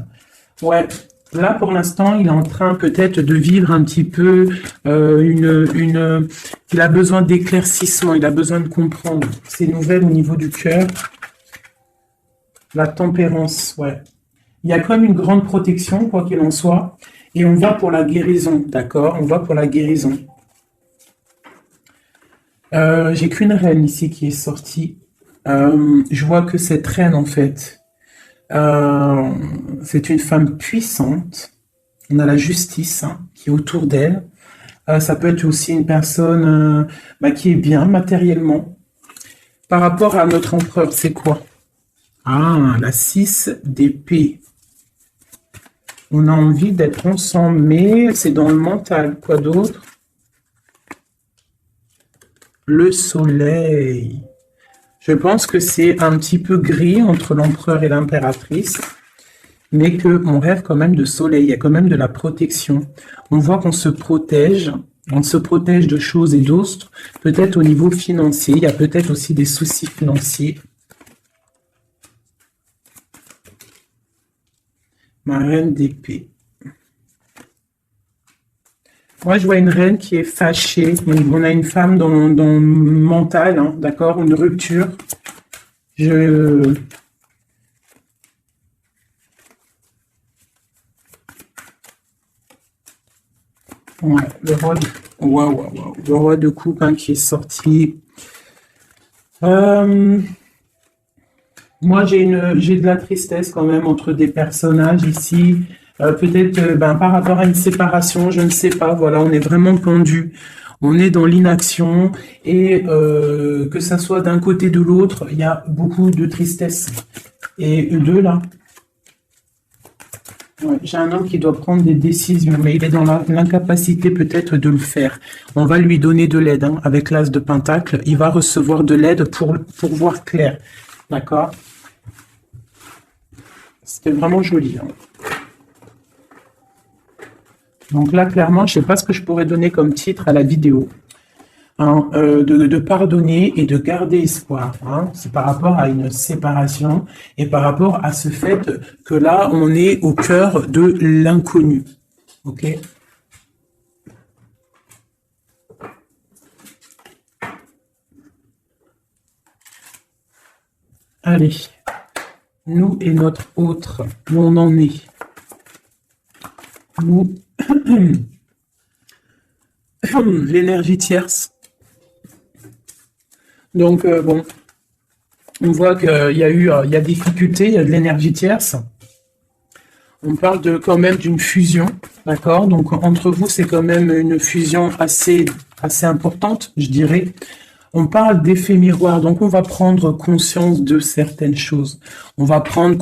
Ouais, là pour l'instant, il est en train peut-être de vivre un petit peu il a besoin d'éclaircissement, il a besoin de comprendre ces nouvelles au niveau du cœur. La tempérance, ouais. Il y a comme une grande protection, quoi qu'il en soit. Et on va pour la guérison, d'accord? On va pour la guérison. J'ai qu'une reine ici qui est sortie. Je vois que cette reine, en fait, c'est une femme puissante. On a la justice hein, qui est autour d'elle. Ça peut être aussi une personne qui est bien matériellement. Par rapport à notre empereur, c'est quoi? Ah, la 6 d'épée. On a envie d'être ensemble, mais c'est dans le mental. Quoi d'autre? Le soleil. Je pense que c'est un petit peu gris entre l'empereur et l'impératrice, mais qu'on rêve quand même de soleil, il y a quand même de la protection. On voit qu'on se protège de choses et d'autres, peut-être au niveau financier, il y a peut-être aussi des soucis financiers. Ma reine d'épée. Moi, je vois une reine qui est fâchée. On a une femme dans le mental, hein, d'accord, une rupture. Ouais, le roi de coupe hein, qui est sorti. Moi, j'ai de la tristesse quand même entre des personnages ici. Peut-être par rapport à une séparation, je ne sais pas. Voilà, on est vraiment pendu. On est dans l'inaction et que ça soit d'un côté de l'autre, il y a beaucoup de tristesse. Et deux là. Ouais, j'ai un homme qui doit prendre des décisions, mais il est dans l'incapacité peut-être de le faire. On va lui donner de l'aide hein, avec l'as de Pentacle. Il va recevoir de l'aide pour voir clair. D'accord? C'était vraiment joli. Hein. Donc là, clairement, je ne sais pas ce que je pourrais donner comme titre à la vidéo. Hein, de pardonner et de garder espoir. Hein. C'est par rapport à une séparation et par rapport à ce fait que là, on est au cœur de l'inconnu. Ok? Allez. Nous et notre autre, où on en est. Nous, l'énergie tierce. Donc, bon, on voit qu'il y a il y a difficulté, il y a de l'énergie tierce. On parle quand même d'une fusion, d'accord? Donc, entre vous, c'est quand même une fusion assez importante, je dirais. On parle d'effet miroir, donc on va prendre conscience de certaines choses. On va prendre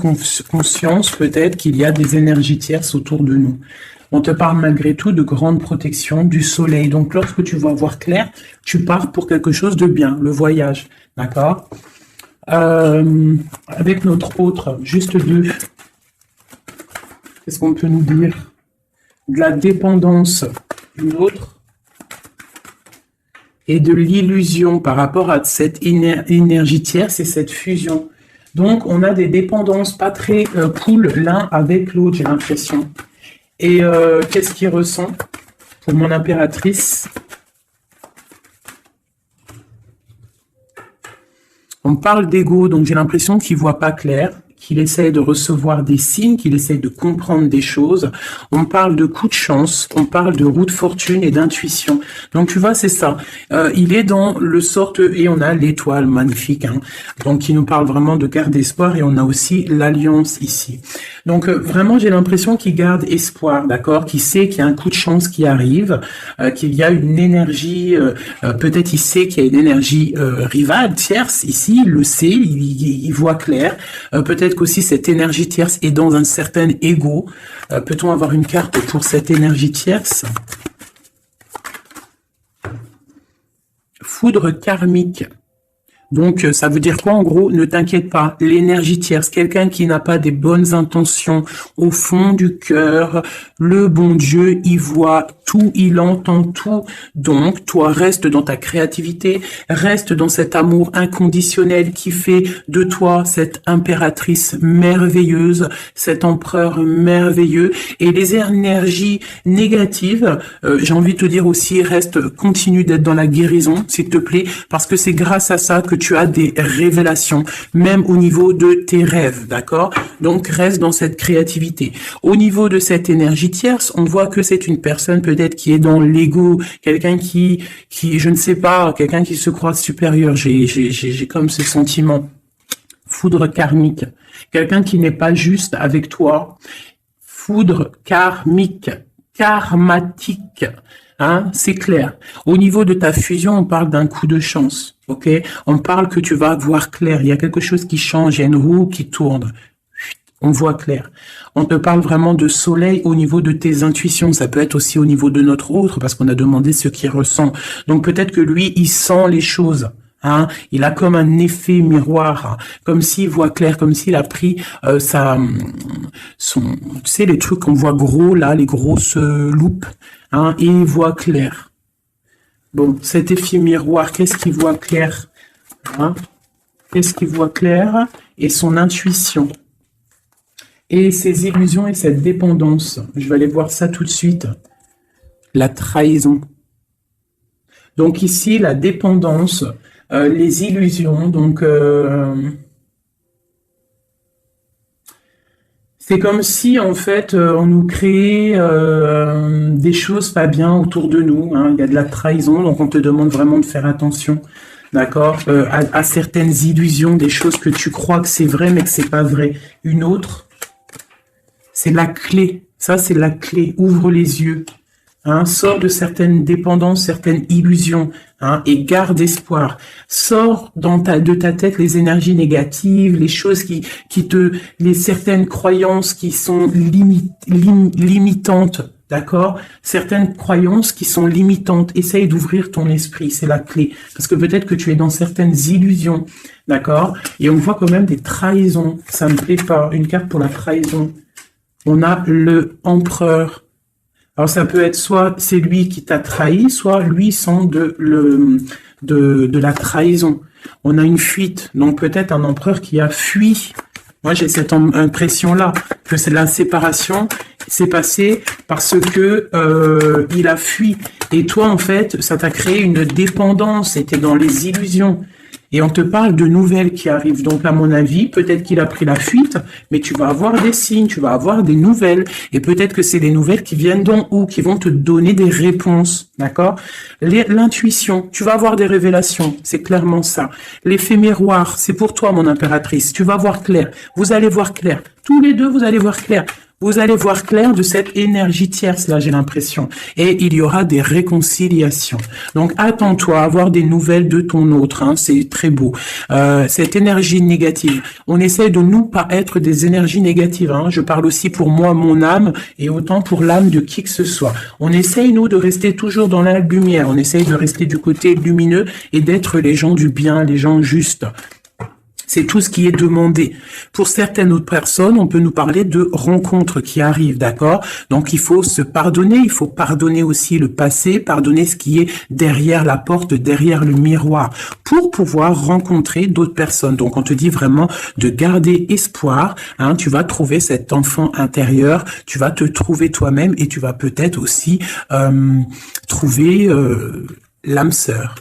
conscience peut-être qu'il y a des énergies tierces autour de nous. On te parle malgré tout de grande protection du soleil. Donc lorsque tu vas voir clair, tu pars pour quelque chose de bien, le voyage, d'accord? Avec notre autre, juste deux. Qu'est-ce qu'on peut nous dire? De la dépendance d'une autre. Et de l'illusion par rapport à cette énergie tierce et cette fusion. Donc, on a des dépendances pas très cool l'un avec l'autre, j'ai l'impression. Et qu'est-ce qu'il ressent pour mon impératrice? On parle d'ego, donc j'ai l'impression qu'il voit pas clair, qu'il essaye de recevoir des signes, qu'il essaye de comprendre des choses. On parle de coup de chance, on parle de roue de fortune et d'intuition. Donc tu vois, c'est ça. Il est dans le sorte, et on a l'étoile magnifique, hein, donc qui nous parle vraiment de garde espoir, et on a aussi l'alliance ici. Donc vraiment, j'ai l'impression qu'il garde espoir, d'accord, qu'il sait qu'il y a un coup de chance qui arrive, qu'il y a une énergie, peut-être il sait qu'il y a une énergie rivale, tierce, ici, il le sait, il voit clair. Peut-être qu'aussi cette énergie tierce est dans un certain ego. Peut-on avoir une carte pour cette énergie tierce? Foudre karmique. Donc, ça veut dire quoi en gros? Ne t'inquiète pas, l'énergie tierce, quelqu'un qui n'a pas des bonnes intentions au fond du cœur, le bon Dieu, il voit tout, il entend tout. Donc, toi, reste dans ta créativité, reste dans cet amour inconditionnel qui fait de toi cette impératrice merveilleuse, cet empereur merveilleux. Et les énergies négatives, j'ai envie de te dire aussi, continue d'être dans la guérison, s'il te plaît, parce que c'est grâce à ça que tu as des révélations, même au niveau de tes rêves, d'accord? Donc, reste dans cette créativité. Au niveau de cette énergie tierce, on voit que c'est une personne peut-être qui est dans l'ego, quelqu'un qui, je ne sais pas, quelqu'un qui se croit supérieur. J'ai comme ce sentiment. Foudre karmique. Quelqu'un qui n'est pas juste avec toi. Foudre karmique. Karmatique. Hein, c'est clair. Au niveau de ta fusion, on parle d'un coup de chance, ok? On parle que tu vas voir clair. Il y a quelque chose qui change, il y a une roue qui tourne. On voit clair. On te parle vraiment de soleil au niveau de tes intuitions. Ça peut être aussi au niveau de notre autre, parce qu'on a demandé ce qu'il ressent. Donc peut-être que lui, il sent les choses. Hein, il a comme un effet miroir, comme s'il voit clair, comme s'il a pris tu sais, les trucs qu'on voit gros là, les grosses loupes, hein, et il voit clair. Bon, cet effet miroir, qu'est-ce qu'il voit clair, hein? Qu'est-ce qu'il voit clair? Et son intuition. Et ses illusions et cette dépendance. Je vais aller voir ça tout de suite. La trahison. Donc ici, la dépendance, les illusions, donc c'est comme si en fait on nous créait des choses pas bien autour de nous, hein. Il y a de la trahison, donc on te demande vraiment de faire attention, d'accord, à certaines illusions, des choses que tu crois que c'est vrai mais que c'est pas vrai. Une autre, c'est la clé, ça c'est la clé, ouvre les yeux. Hein, sors de certaines dépendances, certaines illusions, hein, et garde espoir. Sors de ta tête les énergies négatives, les choses les certaines croyances qui sont limitantes, d'accord? Certaines croyances qui sont limitantes. Essaye d'ouvrir ton esprit, c'est la clé. Parce que peut-être que tu es dans certaines illusions, d'accord? Et on voit quand même des trahisons. Ça me plaît pas. Une carte pour la trahison. On a le empereur. Alors ça peut être soit c'est lui qui t'a trahi, soit lui sent de la trahison. On a une fuite, donc peut-être un empereur qui a fui. Moi j'ai cette impression-là, que c'est la séparation s'est passée parce que il a fui. Et toi en fait, ça t'a créé une dépendance, c'était dans les illusions. Et on te parle de nouvelles qui arrivent. Donc, à mon avis, peut-être qu'il a pris la fuite, mais tu vas avoir des signes, tu vas avoir des nouvelles. Et peut-être que c'est des nouvelles qui viennent d'en haut, qui vont te donner des réponses. D'accord? L'intuition, tu vas avoir des révélations. C'est clairement ça. L'effet miroir, c'est pour toi, mon impératrice. Tu vas voir clair. Vous allez voir clair. Tous les deux, vous allez voir clair. Vous allez voir clair de cette énergie tierce, là, j'ai l'impression. Et il y aura des réconciliations. Donc, attends-toi à avoir des nouvelles de ton autre. Hein, c'est très beau. Cette énergie négative. On essaie de nous pas être des énergies négatives. Hein. Je parle aussi pour moi, mon âme, et autant pour l'âme de qui que ce soit. On essaye, nous, de rester toujours dans la lumière. On essaye de rester du côté lumineux et d'être les gens du bien, les gens justes. C'est tout ce qui est demandé. Pour certaines autres personnes, on peut nous parler de rencontres qui arrivent, d'accord? Donc, il faut se pardonner, il faut pardonner aussi le passé, pardonner ce qui est derrière la porte, derrière le miroir, pour pouvoir rencontrer d'autres personnes. Donc, on te dit vraiment de garder espoir, hein, tu vas trouver cet enfant intérieur, tu vas te trouver toi-même et tu vas peut-être aussi trouver l'âme sœur.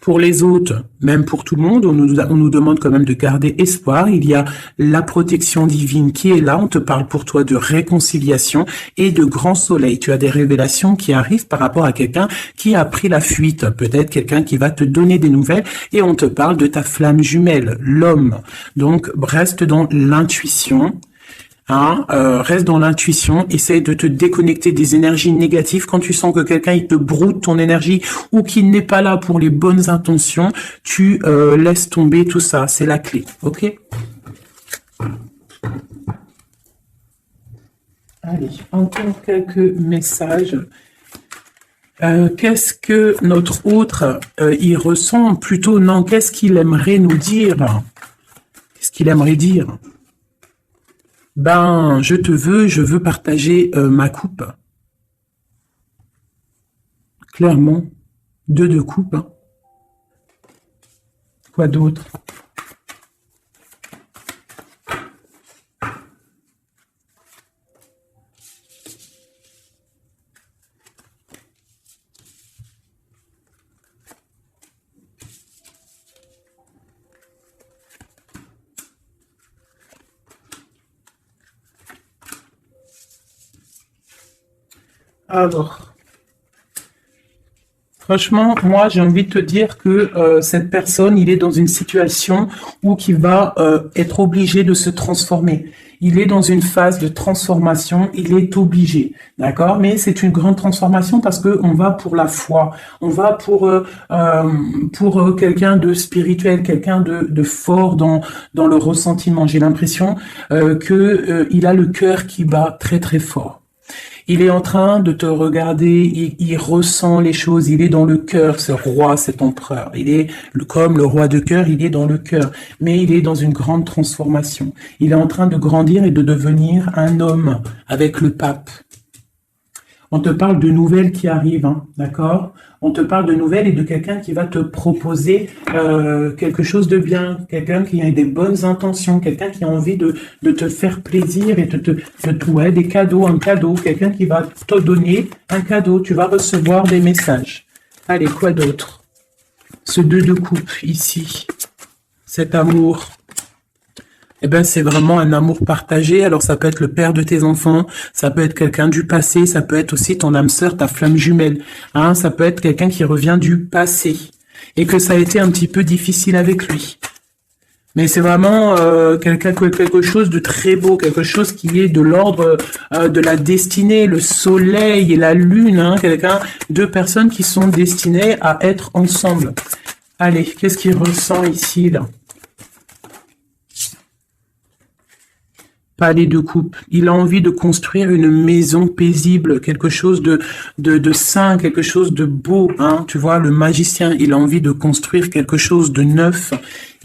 Pour les autres, même pour tout le monde, on nous demande quand même de garder espoir. Il y a la protection divine qui est là. On te parle pour toi de réconciliation et de grand soleil. Tu as des révélations qui arrivent par rapport à quelqu'un qui a pris la fuite. Peut-être quelqu'un qui va te donner des nouvelles et on te parle de ta flamme jumelle, l'homme. Donc, reste dans l'intuition. Reste dans l'intuition, essaye de te déconnecter des énergies négatives. Quand tu sens que quelqu'un il te broute ton énergie ou qu'il n'est pas là pour les bonnes intentions, tu laisses tomber tout ça, c'est la clé, ok? Allez, encore quelques messages. Qu'est-ce que notre autre il ressent? Plutôt non, qu'est-ce qu'il aimerait nous dire? Qu'est-ce qu'il aimerait dire? Ben, je veux partager ma coupe. Clairement, deux de coupe. Hein. Quoi d'autre? Alors, franchement, moi, j'ai envie de te dire que cette personne, il est dans une situation où il va être obligé de se transformer. Il est dans une phase de transformation, il est obligé, d'accord? Mais c'est une grande transformation parce que on va pour la foi, on va pour quelqu'un de spirituel, quelqu'un de fort dans le ressentiment. J'ai l'impression que il a le cœur qui bat très très fort. Il est en train de te regarder, il ressent les choses, il est dans le cœur, ce roi, cet empereur. Il est comme le roi de cœur, il est dans le cœur, mais il est dans une grande transformation. Il est en train de grandir et de devenir un homme avec le pape. On te parle de nouvelles qui arrivent, hein, d'accord? On te parle de nouvelles et de quelqu'un qui va te proposer quelque chose de bien, quelqu'un qui a des bonnes intentions, quelqu'un qui a envie de te faire plaisir et ouais, des cadeaux, un cadeau, quelqu'un qui va te donner un cadeau, tu vas recevoir des messages. Allez, quoi d'autre? Ce 2 de coupe ici, cet amour. Eh ben, c'est vraiment un amour partagé. Alors, ça peut être le père de tes enfants, ça peut être quelqu'un du passé, ça peut être aussi ton âme sœur, ta flamme jumelle. Hein, ça peut être quelqu'un qui revient du passé et que ça a été un petit peu difficile avec lui. Mais c'est vraiment quelque chose de très beau, quelque chose qui est de l'ordre de la destinée, le soleil et la lune. Hein, deux personnes qui sont destinées à être ensemble. Allez, qu'est-ce qu'il ressent ici, là? Palais de coupe. Il a envie de construire une maison paisible, quelque chose de sain, quelque chose de beau. Hein. Tu vois, le magicien, il a envie de construire quelque chose de neuf.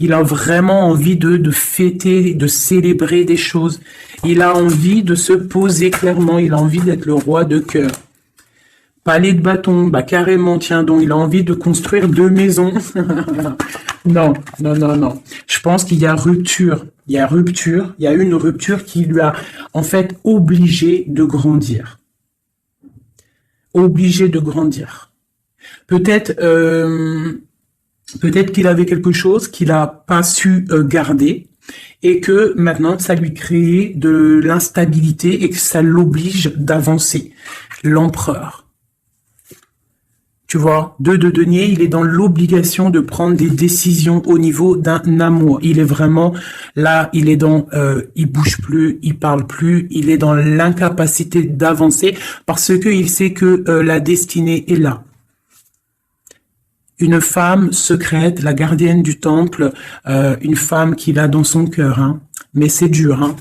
Il a vraiment envie de fêter, de célébrer des choses. Il a envie de se poser clairement. Il a envie d'être le roi de cœur. Palais de bâton, bah carrément, tiens donc, il a envie de construire 2 maisons. Non. Je pense qu'il y a rupture. Il y a une rupture qui lui a en fait obligé de grandir. Peut-être qu'il avait quelque chose qu'il n'a pas su garder et que maintenant ça lui crée de l'instabilité et que ça l'oblige d'avancer. L'empereur. Tu vois, 2 de denier, il est dans l'obligation de prendre des décisions au niveau d'un amour. Il est vraiment là, il bouge plus, il parle plus, il est dans l'incapacité d'avancer parce que il sait que la destinée est là. Une femme secrète, la gardienne du temple, une femme qu'il a dans son cœur, hein. Mais c'est dur, hein.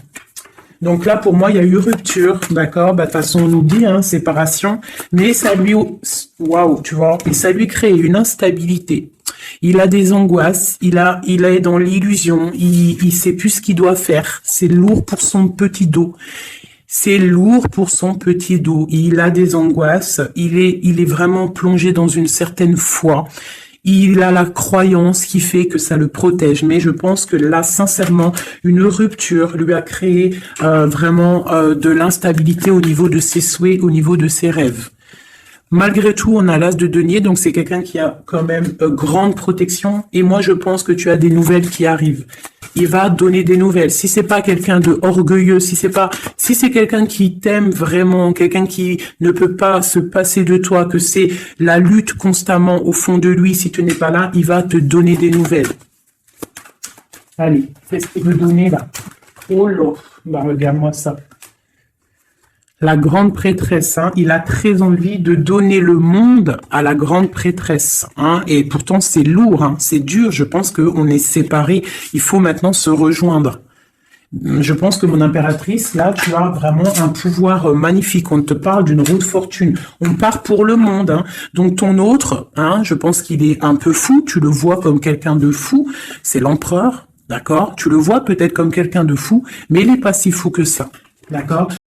Donc là, pour moi, il y a eu rupture, d'accord? Bah, de toute façon, on nous dit, hein, séparation, mais ça lui, waouh, tu vois, et ça lui crée une instabilité. Il a des angoisses, il est dans l'illusion, il sait plus ce qu'il doit faire. C'est lourd pour son petit dos. Il a des angoisses, il est vraiment plongé dans une certaine foi. Il a la croyance qui fait que ça le protège. Mais je pense que là, sincèrement, une rupture lui a créé vraiment de l'instabilité au niveau de ses souhaits, au niveau de ses rêves. Malgré tout, on a l'as de denier, donc c'est quelqu'un qui a quand même grande protection. Et moi, je pense que tu as des nouvelles qui arrivent. Il va donner des nouvelles. Si c'est pas quelqu'un de orgueilleux, si c'est quelqu'un qui t'aime vraiment, quelqu'un qui ne peut pas se passer de toi, que c'est la lutte constamment au fond de lui, si tu n'es pas là, il va te donner des nouvelles. Allez, qu'est-ce qu'il veut donner là? Oh là, bah regarde-moi ça. La grande prêtresse, hein, il a très envie de donner le monde à la grande prêtresse, hein, et pourtant c'est lourd, hein, c'est dur, je pense qu'on est séparés, il faut maintenant se rejoindre. Je pense que mon impératrice, là, tu as vraiment un pouvoir magnifique, on te parle d'une roue de fortune, on part pour le monde, hein. Donc ton autre, hein, je pense qu'il est un peu fou, tu le vois comme quelqu'un de fou, c'est l'empereur, d'accord? Tu le vois peut-être comme quelqu'un de fou, mais il n'est pas si fou que ça, d'accord?